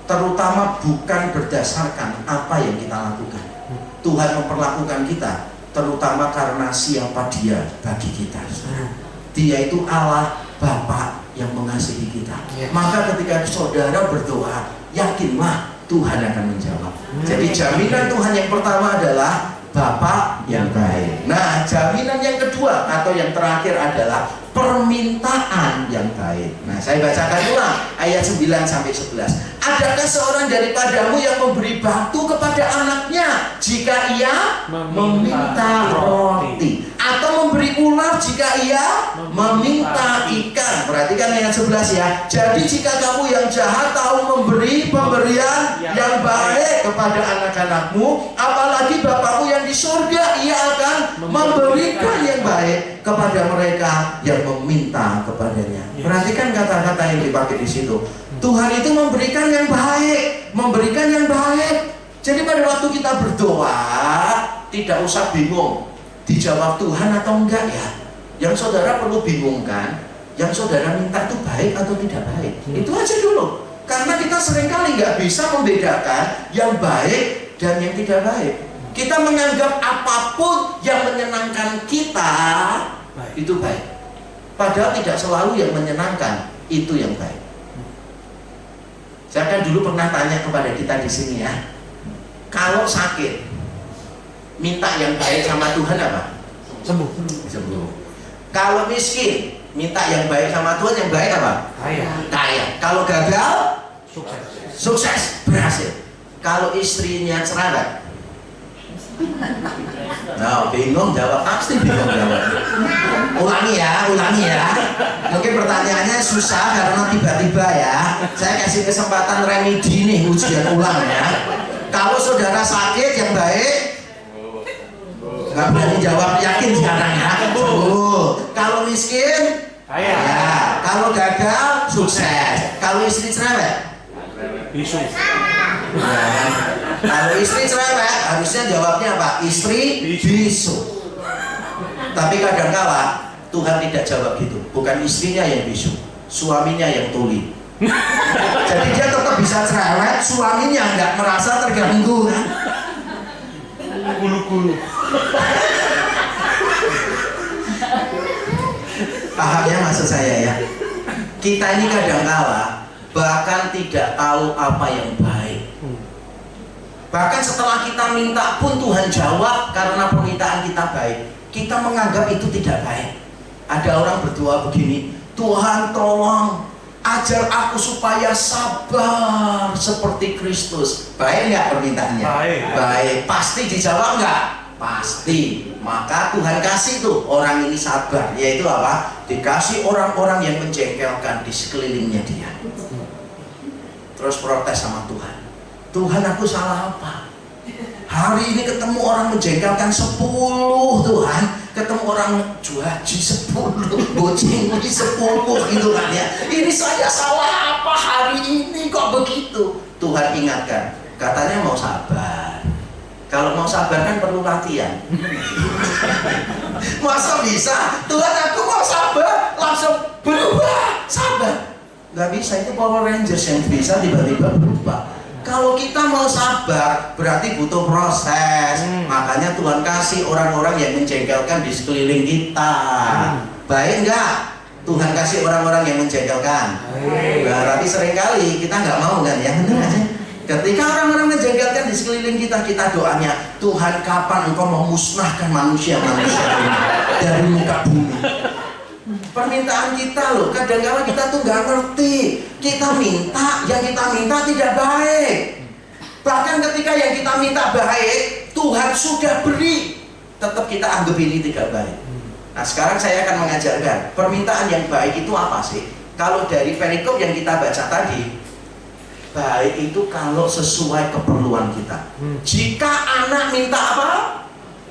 terutama bukan berdasarkan apa yang kita lakukan. Tuhan memperlakukan kita terutama karena siapa Dia bagi kita. Dia itu Allah Bapa yang mengasihi kita. Maka ketika saudara berdoa, yakinlah Tuhan akan menjawab. Jadi jaminan Tuhan yang pertama adalah Bapa yang baik. Nah, jaminan yang kedua atau yang terakhir adalah permintaan yang baik. Nah, saya bacakan ulang ayat 9 sampai 11. Adakah seorang daripadamu yang memberi batu kepada anaknya jika ia meminta roti, atau memberi ular jika ia meminta ikan? Perhatikan ayat 11 ya. Jadi jika kamu yang jahat tahu memberi pemberian yang baik kepada anak-anakmu, apalagi Bapakmu yang di surga, ia akan memberikan yang baik kepada mereka yang meminta kepadanya. Perhatikan kata-kata yang dipakai di situ. Tuhan itu memberikan yang baik, memberikan yang baik. Jadi pada waktu kita berdoa, tidak usah bingung dijawab Tuhan atau enggak ya. Yang saudara perlu bingungkan, yang saudara minta itu baik atau tidak baik. Itu aja dulu. Karena kita seringkali nggak bisa membedakan yang baik dan yang tidak baik. Kita menganggap apapun yang menyenangkan kita itu baik. Padahal tidak selalu yang menyenangkan itu yang baik. Saya kan dulu pernah tanya kepada kita di sini ya, kalau sakit, minta yang baik sama Tuhan apa? Sembuh. Sembuh. Kalau miskin, minta yang baik sama Tuhan, yang baik apa? Kaya. Kaya. Kalau gagal, Sukses. sukses, berhasil. Kalau istrinya cerewet, nah bingung jawab, pasti bingung jawab. Ulangi ya. Mungkin pertanyaannya susah karena tiba-tiba ya. Saya kasih kesempatan remedi nih, ujian ulang ya. Kalau saudara sakit yang baik, nggak berani jawab, yakin sekarang ya. Kalau miskin, Kaya. ya. Kalau gagal, sukses. Kalau istri cerewet, Bisu. kalau istri cerewet, harusnya jawabnya apa? Istri bisu. Tapi kadangkala Tuhan tidak jawab gitu. Bukan istrinya yang bisu, suaminya yang tuli. Jadi dia tetap bisa cerewet, suaminya nggak merasa terganggu kan? Gulu-gulu. Paham ya maksud saya ya? Kita ini kadangkala bahkan tidak tahu apa yang baik. Bahkan setelah kita minta pun Tuhan jawab karena permintaan kita baik. Kita menganggap itu tidak baik. Ada orang berdoa begini, Tuhan tolong ajar aku supaya sabar seperti Kristus. Baik nggak permintaannya? Baik. Baik. Pasti dijawab nggak? Pasti. Maka Tuhan kasih tuh orang ini sabar. Yaitu apa? Dikasih orang-orang yang menjengkelkan di sekelilingnya dia. Terus protes sama Tuhan. Tuhan, aku salah apa? Hari ini ketemu orang menjengkelkan 10 Tuhan, ketemu orang juaji 10, bocing 10 gitu kan ya. Ini saya salah apa hari ini kok begitu? Tuhan ingatkan, katanya mau sabar. Kalau mau sabar kan perlu latihan. Masa bisa? Tuhan, aku mau sabar, langsung berubah sabar. Gak bisa, itu Power Rangers yang bisa tiba-tiba berubah. Kalau kita mau sabar, berarti butuh proses. Makanya Tuhan kasih orang-orang yang menjengkelkan di sekeliling kita. Baik enggak? Tuhan kasih orang-orang yang menjengkelkan. Nah, tapi seringkali kita nggak mau kan ya, benar aja. Ketika orang-orang menjengkelkan di sekeliling kita, kita doanya, Tuhan kapan Engkau memusnahkan manusia-manusia ini dari muka bumi? Permintaan kita loh, kadang-kadang kita tuh nggak ngerti. Kita minta, yang kita minta tidak baik. Bahkan ketika yang kita minta baik, Tuhan sudah beri, tetap kita anggap ini tidak baik. Nah sekarang saya akan mengajarkan permintaan yang baik itu apa sih? Kalau dari perikop yang kita baca tadi, baik itu kalau sesuai keperluan kita. Jika anak minta apa?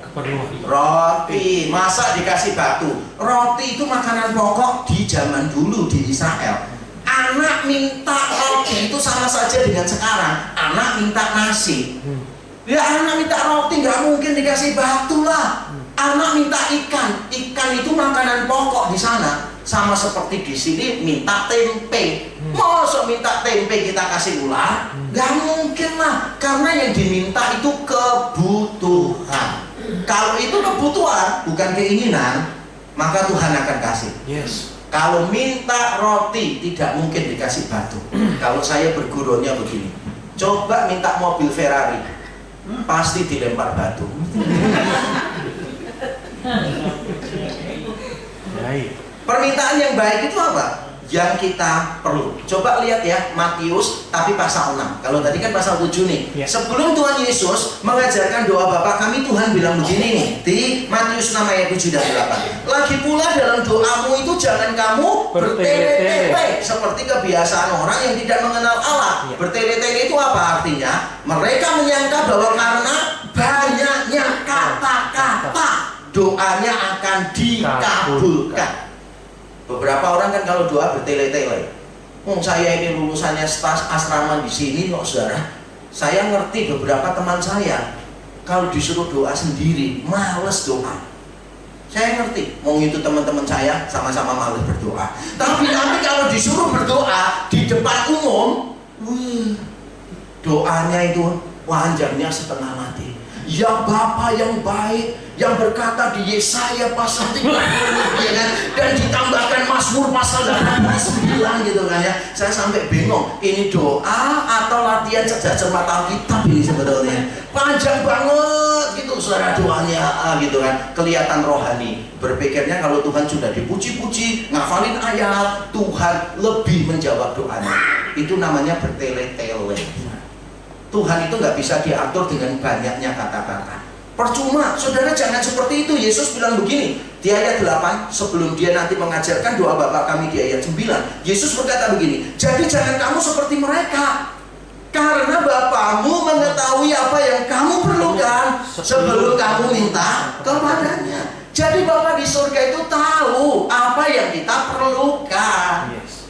Keperluan. Roti, masa dikasih batu? Roti itu makanan pokok di zaman dulu di Israel. anak minta roti itu sama saja dengan sekarang anak minta nasi. Ya anak minta roti nggak mungkin dikasih batu lah. Anak minta ikan itu makanan pokok di sana. Sama seperti di sini minta tempe. Masa minta tempe kita kasih ular? Nggak mungkin lah. Karena yang diminta itu kebutuhan. Kalau itu kebutuhan bukan keinginan, maka Tuhan akan kasih. Yes. Kalau minta roti tidak mungkin dikasih batu. Kalau saya bergurunya begini, coba minta mobil Ferrari, pasti dilempar batu. Baik. Permintaan yang baik itu apa? Yang kita perlu. Coba lihat ya Matius tapi pasal 6. Kalau tadi kan pasal 7 nih. Ya. Sebelum Tuhan Yesus mengajarkan doa Bapa kami, Tuhan bilang begini nih di Matius 6 ayat 7 dan 8. Lagi pula dalam doamu itu jangan kamu bertele-tele seperti kebiasaan orang yang tidak mengenal Allah. Ya. Bertele-tele itu apa artinya? Mereka menyangka bahwa karena banyaknya kata-kata doanya akan dikabulkan. Beberapa orang kan kalau doa bertele-tele. Saya ini lulusannya stas asrama di sini kok saudara. Saya ngerti beberapa teman saya kalau disuruh doa sendiri males doa. Saya ngerti, mau itu teman-teman saya sama-sama males berdoa. Tapi nanti kalau disuruh berdoa di depan umum, doanya itu panjangnya setengah mati. Ya Bapa yang baik, yang berkata di Yesaya pasal 30 ya kan, dan ditambahkan Mazmur pasal 89 gitu kan ya. Saya sampai bingung, ini doa atau latihan cerdas cermat Alkitab ini sebetulnya. Panjang banget gitu suara doanya gitu kan. Kelihatan rohani. Berpikirnya kalau Tuhan sudah dipuji-puji, ngafalin ayat, Tuhan lebih menjawab doanya. Itu namanya bertele-tele. Tuhan itu nggak bisa diatur dengan banyaknya kata-kata. Percuma, saudara jangan seperti itu. Yesus bilang begini di ayat 8 sebelum dia nanti mengajarkan doa Bapa kami di ayat 9. Yesus berkata begini, jadi jangan kamu seperti mereka, karena Bapamu mengetahui apa yang kamu perlukan sebelum kamu minta kepadanya. Jadi Bapa di surga itu tahu apa yang kita perlukan. Yes.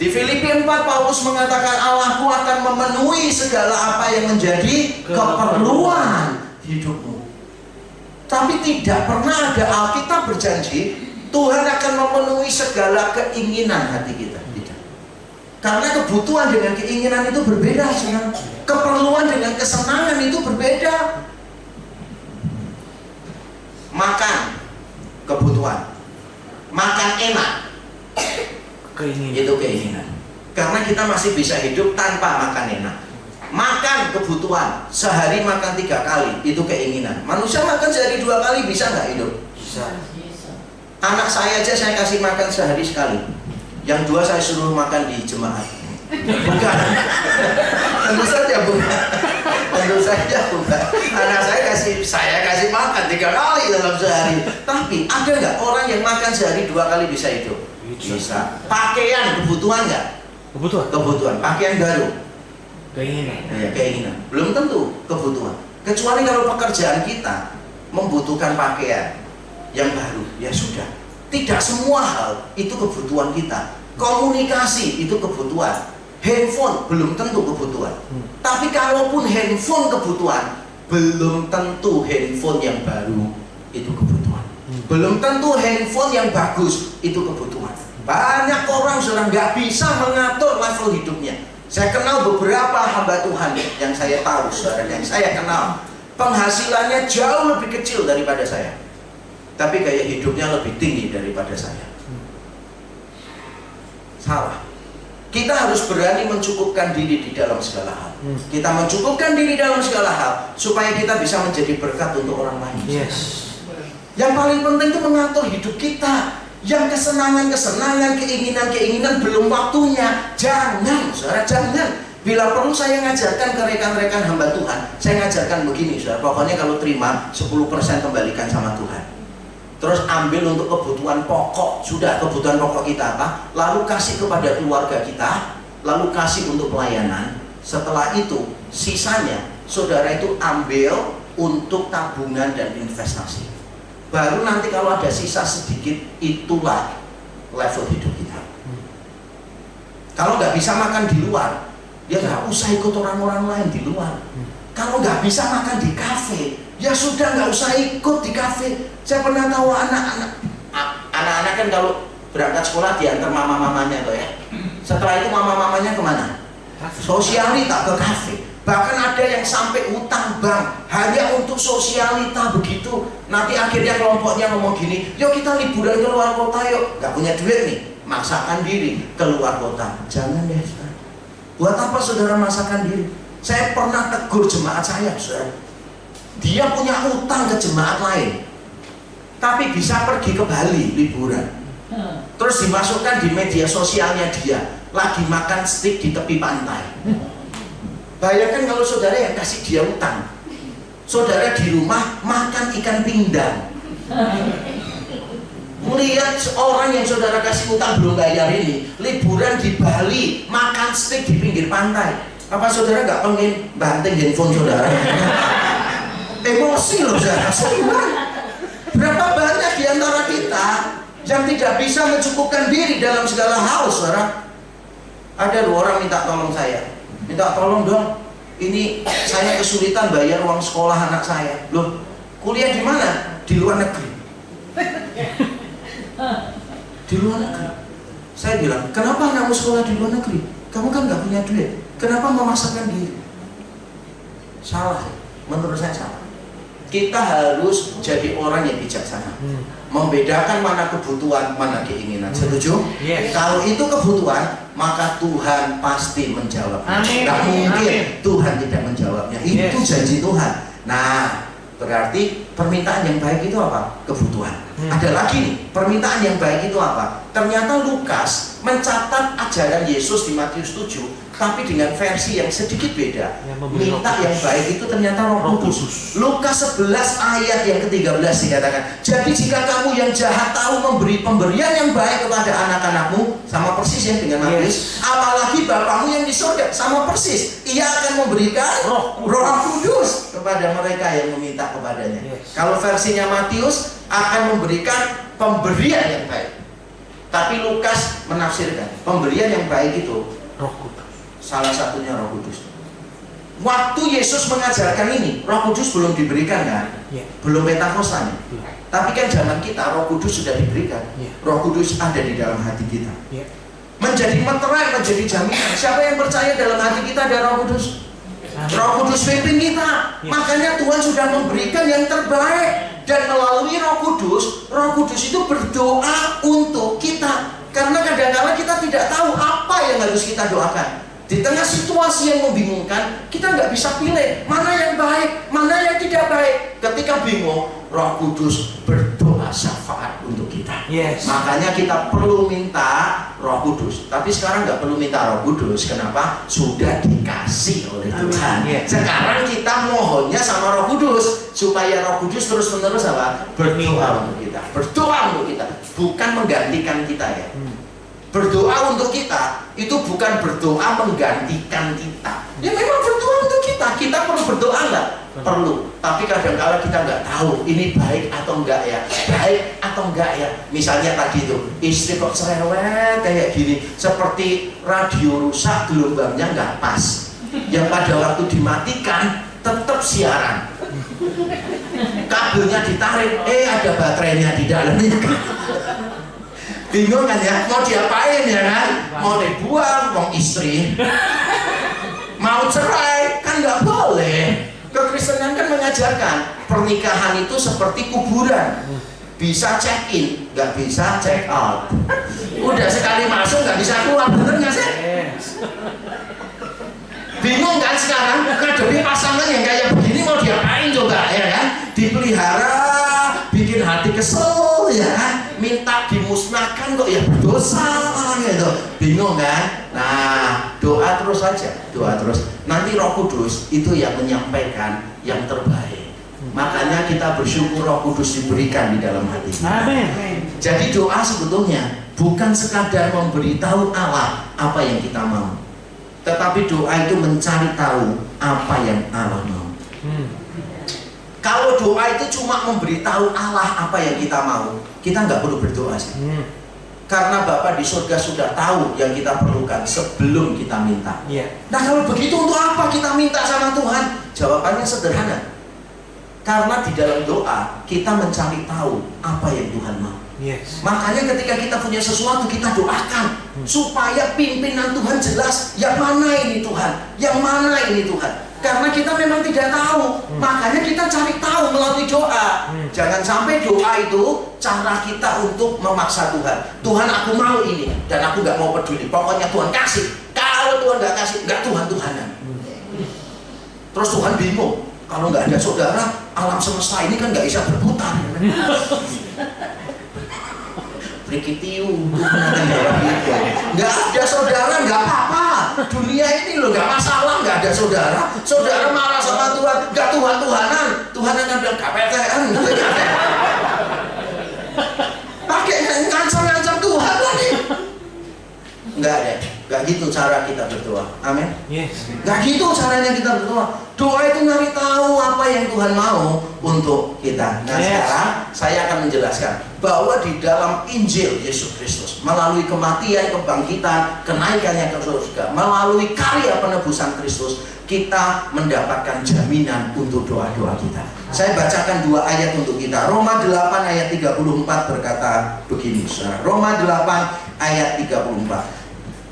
Di Filipi 4 Paulus mengatakan Allahku akan memenuhi segala apa yang menjadi keperluan hidupmu. Tapi tidak pernah ada Alkitab berjanji Tuhan akan memenuhi segala keinginan hati kita. Tidak. Karena kebutuhan dengan keinginan itu berbeda, saudara. Keperluan dengan kesenangan itu berbeda. Makan, kebutuhan. Makan enak, Keinginan. itu keinginan. Karena kita masih bisa hidup tanpa makan enak. Makan kebutuhan, sehari makan 3 kali, itu keinginan. Manusia makan sehari 2 kali bisa nggak hidup? Bisa. Anak saya aja saya kasih makan sehari sekali. Yang 2 saya suruh makan di jemaat. Bukan. Tentu saja bukan. Tentu saja bukan. Anak saya kasih makan 3 kali dalam sehari. Tapi ada nggak orang yang makan sehari 2 kali bisa hidup? Bisa. Pakaian kebutuhan nggak? Kebutuhan. Kebutuhan. Pakaian baru. Keinginan. Ya, keinginan. Belum tentu kebutuhan. Kecuali kalau pekerjaan kita membutuhkan pakaian yang baru, ya sudah. Tidak semua hal itu kebutuhan kita. Komunikasi itu kebutuhan. Handphone belum tentu kebutuhan. Tapi kalaupun handphone kebutuhan, belum tentu handphone yang baru itu kebutuhan. Belum tentu handphone yang bagus itu kebutuhan. Banyak orang sudah nggak bisa mengatur level hidupnya. Saya kenal beberapa hamba Tuhan yang saya tahu, saudara, yang saya kenal penghasilannya jauh lebih kecil daripada saya, tapi gaya hidupnya lebih tinggi daripada saya. Salah. Kita harus berani mencukupkan diri di dalam segala hal. Kita mencukupkan diri dalam segala hal supaya kita bisa menjadi berkat untuk orang lain. Yes. Yang paling penting itu mengatur hidup kita. Yang kesenangan-kesenangan, keinginan-keinginan belum waktunya. Jangan, saudara, jangan. Bila perlu saya ngajarkan ke rekan-rekan hamba Tuhan, saya ngajarkan begini, saudara. Pokoknya kalau terima 10% kembalikan sama Tuhan. Terus ambil untuk kebutuhan pokok. Sudah, kebutuhan pokok kita apa? Lalu kasih kepada keluarga kita. Lalu kasih untuk pelayanan. Setelah itu, sisanya saudara itu ambil untuk tabungan dan investasi. Baru nanti kalau ada sisa sedikit, itulah level hidup kita. Kalau nggak bisa makan di luar, ya nggak usah ikut orang-orang lain di luar. Kalau nggak bisa makan di kafe, ya sudah nggak usah ikut di kafe. Saya pernah tahu anak-anak kan kalau berangkat sekolah diantar mama-mamanya tuh ya. Setelah itu mama-mamanya kemana? Sosialita ke kafe. Bahkan ada yang sampai utang bank hanya untuk sosialita begitu. Nanti akhirnya kelompoknya ngomong gini, yuk kita liburan ke luar kota yuk. Gak punya duit nih, maksakan diri keluar kota. Jangan deh, saudara. Buat apa saudara maksakan diri? Saya pernah tegur jemaat saya, saudara. Dia punya utang ke jemaat lain, tapi bisa pergi ke Bali liburan. Terus dimasukkan di media sosialnya dia lagi makan steak di tepi pantai. Bayangkan kalau saudara yang kasih dia utang, saudara di rumah makan ikan pindang. Melihat orang yang saudara kasih utang belum bayar ini liburan di Bali makan steak di pinggir pantai, apa saudara nggak pengen banting handphone saudara? Emosi loh saudara. Berapa banyak di antara kita yang tidak bisa mencukupkan diri dalam segala hal, saudara? Ada 2 orang minta tolong saya. Minta tolong dong, ini saya kesulitan bayar uang sekolah anak saya. Loh, kuliah di mana? Di luar negeri. Di luar negeri. Saya bilang, kenapa anakmu sekolah di luar negeri? Kamu kan nggak punya duit. Kenapa memaksakan diri? Salah, menurut saya salah. Kita harus jadi orang yang bijaksana, membedakan mana kebutuhan, mana keinginan. Setuju? Yes. Kalau itu kebutuhan, maka Tuhan pasti menjawab. Amin. Tidak mungkin Amin. Tuhan tidak menjawabnya. Itu Yes. janji Tuhan. Nah, berarti permintaan yang baik itu apa? Kebutuhan. Ada lagi nih, permintaan yang baik itu apa? Ternyata Lukas mencatat ajaran Yesus di Matius 7, tapi dengan versi yang sedikit beda. Minta yang baik itu ternyata Roh Kudus. Lukas 11 ayat yang ke-13 dikatakan, jadi jika kamu yang jahat tahu memberi pemberian yang baik kepada anak-anakmu, sama persis ya dengan Matius, apalagi Bapamu yang di surga, sama persis, Ia akan memberikan Roh Kudus kepada mereka yang meminta kepadanya. Kalau versinya Matius akan memberikan pemberian yang baik, tapi Lukas menafsirkan pemberian yang baik itu Roh Kudus. salah satunya Roh Kudus. Waktu Yesus mengajarkan ini, Roh Kudus belum diberikan kan? Belum Pentakosta nih. Tapi kan zaman kita Roh Kudus sudah diberikan. Roh Kudus ada di dalam hati kita. Menjadi meterai, menjadi jaminan. Siapa yang percaya dalam hati kita ada Roh Kudus? Roh Kudus pimpin kita. Makanya Tuhan sudah memberikan yang terbaik. Dan melalui Roh Kudus itu berdoa untuk kita. Karena kadang-kadang kita tidak tahu apa yang harus kita doakan. Di tengah situasi yang membingungkan, kita nggak bisa pilih mana yang baik, mana yang tidak baik. Ketika bingung, Roh Kudus berdoa syafaat untuk kita. Makanya kita perlu minta Roh Kudus. Tapi sekarang nggak perlu minta Roh Kudus. Kenapa? Sudah dikasih oleh Tuhan. Sekarang kita mohonnya sama Roh Kudus supaya Roh Kudus terus-menerus apa? Berdoa untuk kita. Berdoa untuk kita, bukan menggantikan kita ya. Berdoa untuk kita itu bukan berdoa menggantikan kita. Ya memang berdoa untuk kita. Kita perlu berdoa nggak? Perlu. Tapi kadang-kala kita nggak tahu ini baik atau enggak ya. Baik atau enggak ya. Misalnya tadi itu istri kok cerewet kayak gini, seperti radio rusak gelombangnya nggak pas. Yang pada waktu dimatikan tetap siaran. Kabelnya ditarik, ada baterainya di dalamnya. Bingung kan ya, mau diapain ya kan? Mau dibuang, wong istri. Mau cerai, kan nggak boleh. Kekristenan kan mengajarkan pernikahan itu seperti kuburan. Bisa check in, nggak bisa check out. Udah sekali masuk nggak bisa keluar, bener nggak sih? Bingung kan sekarang? Ngadepi pasangan yang kayak begini mau diapain coba ya kan? Dipelihara, bikin hati kesel ya kan? Minta dimusnahkan kok ya berdosa gitu. Bingung kan? Nah, doa terus aja, doa terus. Nanti Roh Kudus itu yang menyampaikan yang terbaik. Makanya kita bersyukur Roh Kudus diberikan di dalam hati kita. Jadi doa sebetulnya bukan sekadar memberitahu Allah apa yang kita mau, tetapi doa itu mencari tahu apa yang Allah mau. Kalau doa itu cuma memberitahu Allah apa yang kita mau, kita nggak perlu berdoa sih. Karena Bapa di surga sudah tahu yang kita perlukan sebelum kita minta. Iya. Nah kalau begitu untuk apa kita minta sama Tuhan? Jawabannya sederhana. Karena di dalam doa kita mencari tahu apa yang Tuhan mau. Yes. Makanya ketika kita punya sesuatu kita doakan supaya pimpinan Tuhan jelas. Yang mana ini Tuhan? Yang mana ini Tuhan? Karena kita memang tidak tahu. Makanya kita cari tahu melalui doa. Jangan sampai doa itu cara kita untuk memaksa Tuhan. Tuhan aku mau ini dan aku gak mau peduli. Pokoknya Tuhan kasih. Kalau Tuhan gak kasih, gak Tuhan-Tuhanan. Terus Tuhan bingung. Kalau nggak ada saudara, alam semesta ini kan nggak bisa berputar. Prikitiu, nggak ada saudara, nggak apa-apa. Dunia ini loh nggak masalah, nggak ada saudara. Saudara marah sama Tuhan, nggak Tuhan-Tuhanan. Tuhan akan bilang KPTN. Pakai ngancam-ngancam Tuhan lagi. Nggak ada. Gak gitu cara kita berdoa. Amin. Yes. Gak gitu caranya kita berdoa. Doa itu nyari tahu apa yang Tuhan mau untuk kita. Nah sekarang saya akan menjelaskan bahwa di dalam Injil Yesus Kristus melalui kematian, kebangkitan, kenaikannya ke surga, melalui karya penebusan Kristus, kita mendapatkan jaminan untuk doa-doa kita. Saya bacakan 2 ayat untuk kita. Roma 8 ayat 34 berkata begini. Roma 8 ayat 34.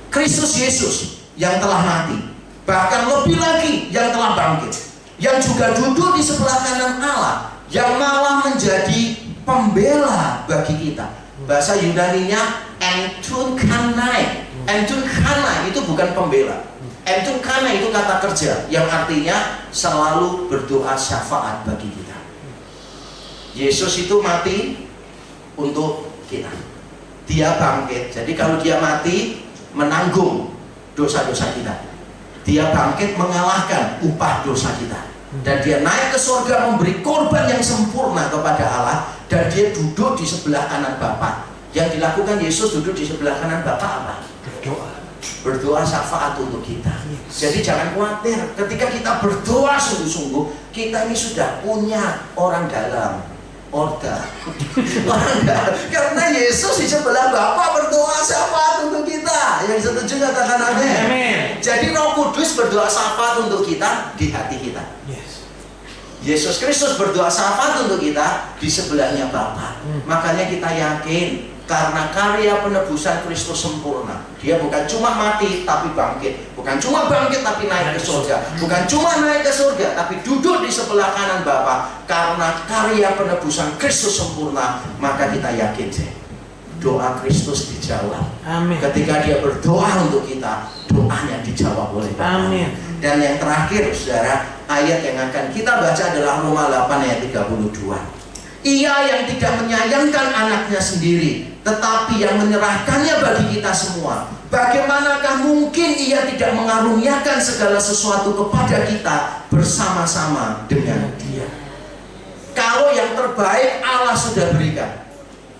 Kristus Yesus yang telah mati, bahkan lebih lagi yang telah bangkit, yang juga duduk di sebelah kanan Allah, yang malah menjadi pembela bagi kita. Bahasa Yunaninya entunkanai. Entunkanai itu bukan pembela. Entunkanai itu kata kerja yang artinya selalu berdoa syafaat bagi kita. Yesus itu mati untuk kita. Dia bangkit. Jadi kalau dia mati menanggung dosa-dosa kita. Dia bangkit mengalahkan upah dosa kita. Dan dia naik ke surga memberi korban yang sempurna kepada Allah. Dan dia duduk di sebelah kanan Bapa. Yang dilakukan Yesus duduk di sebelah kanan Bapa apa? Berdoa. Berdoa syafaat untuk kita. Jadi jangan khawatir. Ketika kita berdoa sungguh-sungguh, kita ini sudah punya orang dalam. Orang dalam. Karena Yesus di sebelah Bapa berdoa syafaat untuk kita. Yang setuju katakan amin. Jadi Roh Kudus berdoa syafaat untuk kita di hati kita. Yes. Yesus Kristus berdoa syafaat untuk kita di sebelahnya Bapa. Makanya kita yakin karena karya penebusan Kristus sempurna. Dia bukan cuma mati tapi bangkit. Bukan cuma bangkit tapi naik ke surga. Bukan cuma naik ke surga tapi duduk di sebelah kanan Bapa. Karena karya penebusan Kristus sempurna, maka kita yakin doa Kristus dijawab. Amin. Ketika dia berdoa untuk kita, doanya dijawab oleh Bapa. Amin. Dan yang terakhir saudara, ayat yang akan kita baca adalah Roma 8 ayat 32. Ia yang tidak menyayangkan anaknya sendiri, tetapi yang menyerahkannya bagi kita semua, bagaimanakah mungkin ia tidak mengaruniakan segala sesuatu kepada kita bersama-sama dengan dia? Kalau yang terbaik Allah sudah berikan,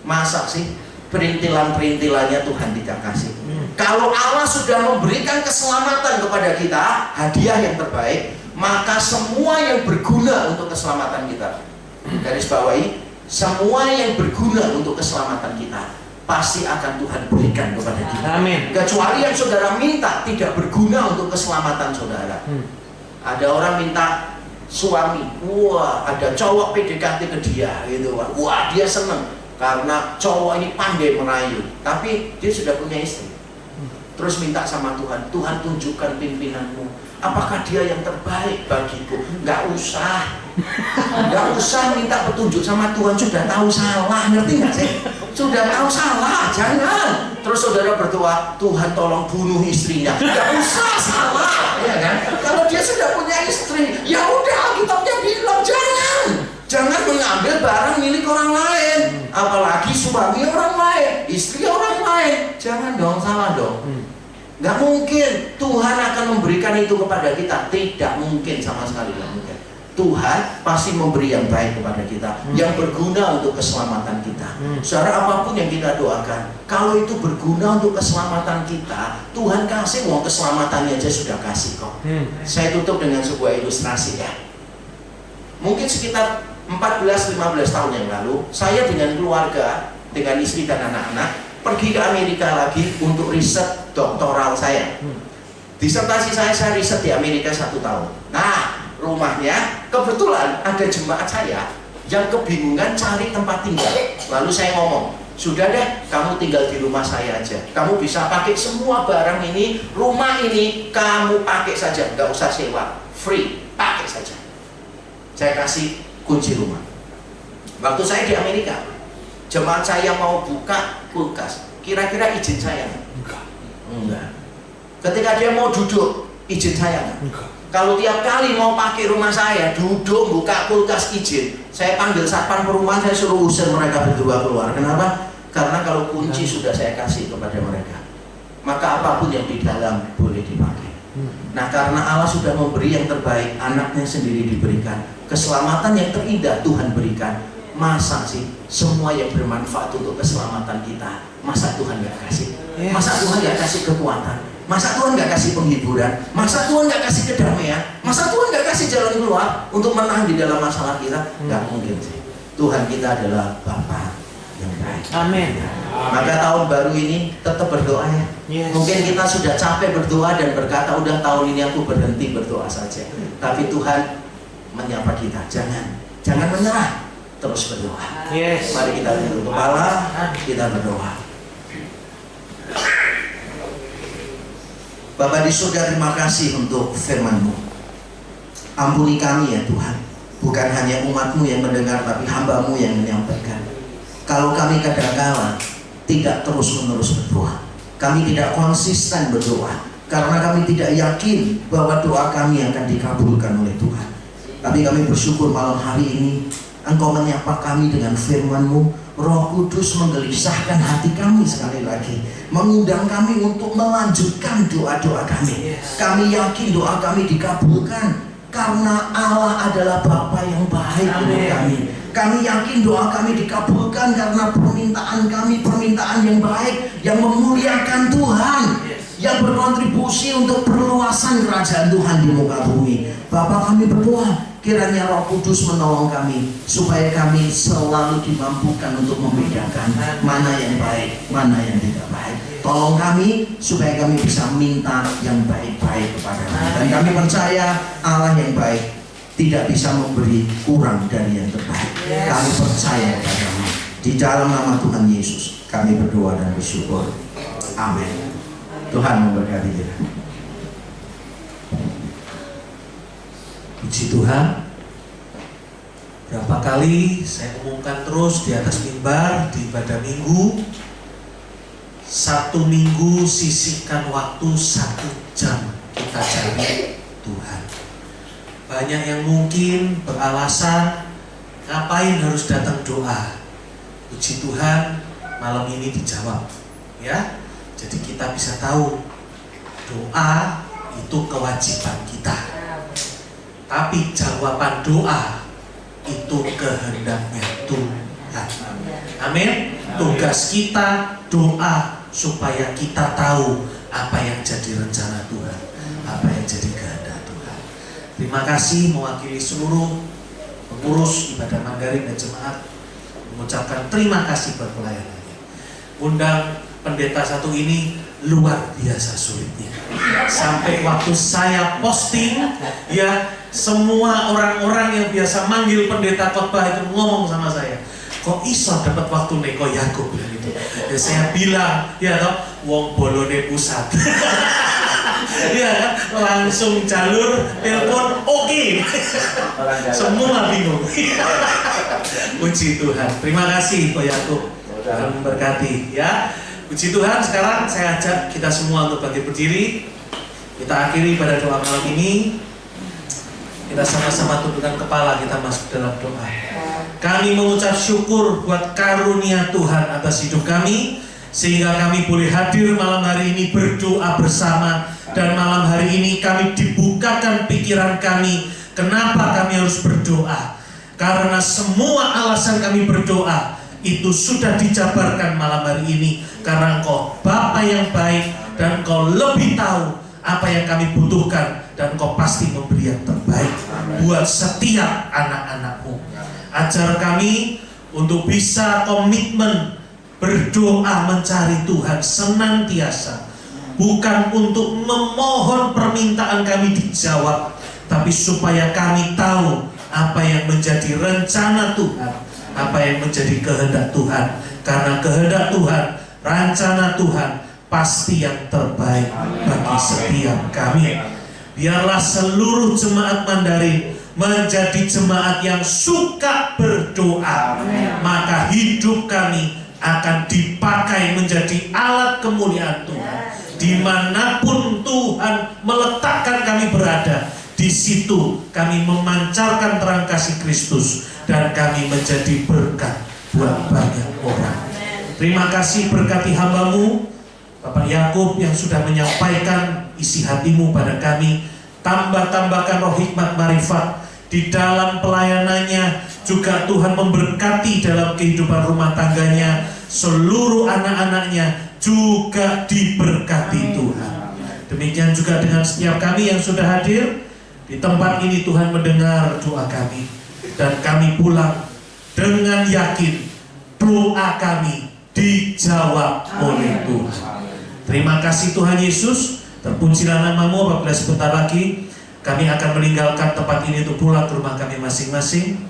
masa sih perintilan-perintilannya Tuhan tidak kasih? Kalau Allah sudah memberikan keselamatan kepada kita, hadiah yang terbaik, maka semua yang berguna untuk keselamatan kita, garis bawahi, semua yang berguna untuk keselamatan kita pasti akan Tuhan berikan kepada kita. Amin. Kecuali yang saudara minta tidak berguna untuk keselamatan saudara. Ada orang minta suami, wah ada cowok PDKT ke dia gitu, wah dia seneng karena cowok ini pandai merayu, tapi dia sudah punya istri. Terus minta sama Tuhan, Tuhan tunjukkan pimpinanmu, apakah dia yang terbaik bagiku? Nggak usah minta petunjuk sama Tuhan, sudah tahu salah, ngerti nggak sih? Sudah tahu salah, jangan. Terus saudara berdoa, Tuhan tolong bunuh istrinya, nggak usah salah, ya kan? Kalau dia sudah punya istri, ya udah Alkitabnya bilang jangan mengambil barang milik orang lain, apalagi suami orang lain, istri orang lain, jangan dong, salah dong. Nggak mungkin Tuhan akan memberikan itu kepada kita, tidak mungkin sama sekali, nggak mungkin. Tuhan pasti memberi yang baik kepada kita, yang berguna untuk keselamatan kita. Saudara, apapun yang kita doakan, kalau itu berguna untuk keselamatan kita, Tuhan kasih, mau keselamatannya aja sudah kasih kok. Saya tutup dengan sebuah ilustrasi ya. Mungkin sekitar 14-15 tahun yang lalu, saya dengan keluarga, dengan istri dan anak-anak, pergi ke Amerika lagi untuk riset doktoral saya. Disertasi saya riset di Amerika 1 tahun. Nah, rumahnya kebetulan ada jemaat saya yang kebingungan cari tempat tinggal. Lalu saya ngomong, sudah deh, kamu tinggal di rumah saya aja. Kamu bisa pakai semua barang ini, rumah ini kamu pakai saja, nggak usah sewa, free, pakai saja. Saya kasih kunci rumah. Waktu saya di Amerika, jemaat saya mau buka kulkas, kira-kira izin saya? Enggak. Ketika dia mau duduk, izin saya enggak? Kalau tiap kali mau pakai rumah saya, duduk, buka kulkas, izin. Saya panggil satpam perumahan, saya suruh usir mereka berdua keluar. Kenapa? Karena kalau kunci sudah saya kasih kepada mereka, maka apapun yang di dalam boleh dipakai. Nah, karena Allah sudah memberi yang terbaik, anaknya sendiri diberikan, keselamatan yang terindah Tuhan berikan. Masa sih semua yang bermanfaat untuk keselamatan kita, masa Tuhan gak kasih? Masa Tuhan gak kasih kekuatan? Masa Tuhan gak kasih penghiburan? Masa Tuhan gak kasih kedamaian? Masa Tuhan gak kasih jalan keluar untuk menang di dalam masalah kita? Gak mungkin sih. Tuhan kita adalah Bapa yang baik. Amin. Maka tahun baru ini tetap berdoa ya. Yes. Mungkin kita sudah capek berdoa dan berkata, udah tahun ini aku berhenti berdoa saja. Tapi Tuhan menyapa kita, jangan menyerah, terus berdoa. Yes. Mari kita tunduk kepala, kita berdoa. Bapa di surga, terima kasih untuk firman-Mu. Ampuni kami ya Tuhan, bukan hanya umat-Mu yang mendengar, tapi hamba-Mu yang menyampaikan. Kalau kami kadang-kala tidak terus-menerus berdoa, kami tidak konsisten berdoa, karena kami tidak yakin bahwa doa kami akan dikabulkan oleh Tuhan. Tapi kami bersyukur malam hari ini Engkau menyapa kami dengan firman-Mu. Roh Kudus menggelisahkan hati kami sekali lagi, mengundang kami untuk melanjutkan doa-doa kami. Kami yakin doa kami dikabulkan karena Allah adalah Bapa yang baik untuk kami. Kami yakin doa kami dikabulkan karena permintaan kami permintaan yang baik, yang memuliakan Tuhan, yang berkontribusi untuk perluasan kerajaan Tuhan di muka bumi. Bapa, kami berdoa kiranya Roh Kudus menolong kami supaya kami selalu dimampukan untuk membedakan mana yang baik, mana yang tidak baik. Tolong kami supaya kami bisa minta yang baik-baik kepada-Mu. Dan kami percaya Allah yang baik tidak bisa memberi kurang dari yang terbaik. Kami percaya kepada-Mu. Di dalam nama Tuhan Yesus kami berdoa dan bersyukur. Amin. Tuhan memberkati kita. Puji Tuhan. Berapa kali saya umumkan terus di atas mimbar di ibadah minggu, 1 minggu sisihkan waktu 1 jam kita cari Tuhan. Banyak yang mungkin beralasan ngapain harus datang doa. Puji Tuhan, malam ini dijawab ya. Jadi kita bisa tahu doa itu kewajiban kita, tapi jawaban doa itu kehendaknya Tuhan. Amin. Tugas kita doa supaya kita tahu apa yang jadi rencana Tuhan, apa yang jadi kehendak Tuhan. Terima kasih mewakili seluruh pengurus ibadah Mandarin dan jemaat mengucapkan terima kasih buat pelayanannya. Undang pendeta satu ini luar biasa sulitnya. Sampai waktu saya posting ya, semua orang-orang yang biasa manggil pendeta khotbah itu ngomong sama saya, kok iso dapat waktu neko Yakub gitu. Ya, saya bilang ya toh, wong bolone pusat. Ya, langsung jalur telepon oke. Semua bingung. Puji Tuhan. Terima kasih Pak Yakub. Tuhan memberkati ya. Puji Tuhan. Sekarang saya ajak kita semua untuk bangkit berdiri. Kita akhiri pada doa malam ini. Kita sama-sama tundukkan kepala, kita masuk dalam doa. Kami mengucap syukur buat karunia Tuhan atas hidup kami, sehingga kami boleh hadir malam hari ini berdoa bersama. Dan malam hari ini kami dibukakan pikiran kami, kenapa kami harus berdoa. Karena semua alasan kami berdoa itu sudah dijabarkan malam hari ini. Karena Engkau Bapa yang baik, dan Engkau lebih tahu apa yang kami butuhkan, dan Engkau pasti memberi yang terbaik buat setiap anak-anak-Mu. Ajar kami untuk bisa komitmen berdoa mencari Tuhan senantiasa, bukan untuk memohon permintaan kami dijawab, tapi supaya kami tahu apa yang menjadi rencana Tuhan, apa yang menjadi kehendak Tuhan. Karena kehendak Tuhan, rencana Tuhan pasti yang terbaik bagi setiap kami. Biarlah seluruh jemaat Mandarin menjadi jemaat yang suka berdoa, maka hidup kami akan dipakai menjadi alat kemuliaan Tuhan. Dimanapun Tuhan meletakkan kami berada, di situ kami memancarkan terang kasih Kristus dan kami menjadi berkat buat banyak orang. Terima kasih, berkati hamba-Mu Bapak Yakub yang sudah menyampaikan isi hati-Mu pada kami. Tambah-tambahkan roh hikmat marifat di dalam pelayanannya, juga Tuhan memberkati dalam kehidupan rumah tangganya, seluruh anak-anaknya juga diberkati Tuhan. Demikian juga dengan setiap kami yang sudah hadir di tempat ini. Tuhan mendengar doa kami dan kami pulang dengan yakin doa kami dijawab oleh Tuhan. Terima kasih Tuhan Yesus. Terpujilah nama-Mu. Apabila sebentar lagi kami akan meninggalkan tempat ini untuk pulang ke rumah kami masing-masing,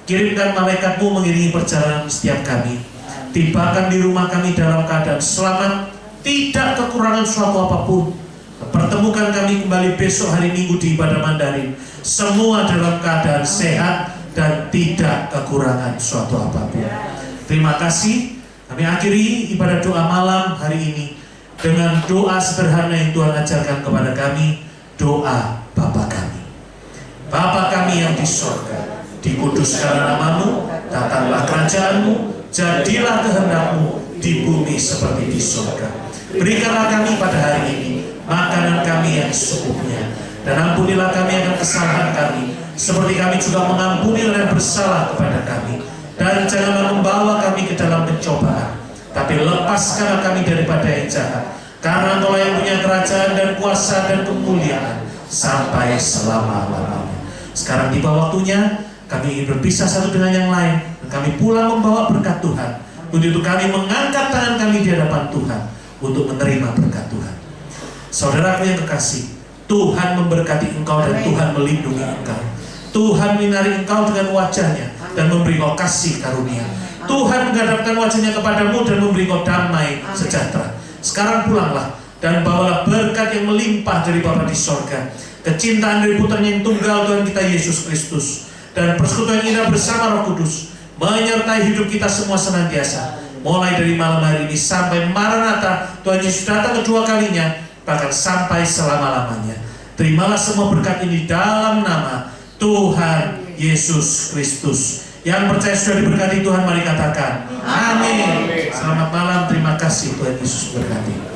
kirimkan malaikat-Mu mengiringi perjalanan setiap kami. Tibakan di rumah kami dalam keadaan selamat, tidak kekurangan suatu apapun. Pertemukan kami kembali besok hari Minggu di ibadah Mandarin, semua dalam keadaan sehat dan tidak kekurangan suatu apapun. Terima kasih. Kami akhiri ibadah doa malam hari ini dengan doa sederhana yang Tuhan ajarkan kepada kami, doa Bapa kami. Bapa kami yang di sorga, dikuduskanlah nama-Mu, datanglah kerajaan-Mu, jadilah kehendak-Mu di bumi seperti di sorga. Berikanlah kami pada hari ini makanan kami yang secukupnya, dan ampunilah kami akan kesalahan kami, seperti kami juga mengampuni orang yang bersalah kepada kami. Dan janganlah membawa kami ke dalam pencobaan, tapi lepaskanlah kami daripada yang jahat. Karena Engkau yang punya kerajaan dan kuasa dan kemuliaan sampai selama-lamanya. Sekarang tiba waktunya kami ingin berpisah satu dengan yang lain, dan kami pulang membawa berkat Tuhan. Untuk itu kami mengangkat tangan kami di hadapan Tuhan untuk menerima berkat Tuhan. Saudaraku yang kekasih, Tuhan memberkati engkau dan Tuhan melindungi engkau. Tuhan menyinari engkau dengan wajahnya dan memberi engkau kasih karunia. Tuhan menghadapkan wajahnya kepadamu dan memberi engkau damai sejahtera. Sekarang pulanglah dan bawalah berkat yang melimpah dari Bapa di sorga, kecintaan dari putranya yang tunggal Tuhan kita Yesus Kristus, dan persekutuan indah bersama Roh Kudus menyertai hidup kita semua senantiasa, mulai dari malam hari ini sampai Maranatha Tuhan Yesus datang kedua kalinya, bahkan sampai selama-lamanya. Terimalah semua berkat ini dalam nama Tuhan Yesus Kristus. Yang percaya sudah diberkati Tuhan, mari katakan amin. Selamat malam, terima kasih, Tuhan Yesus berkati.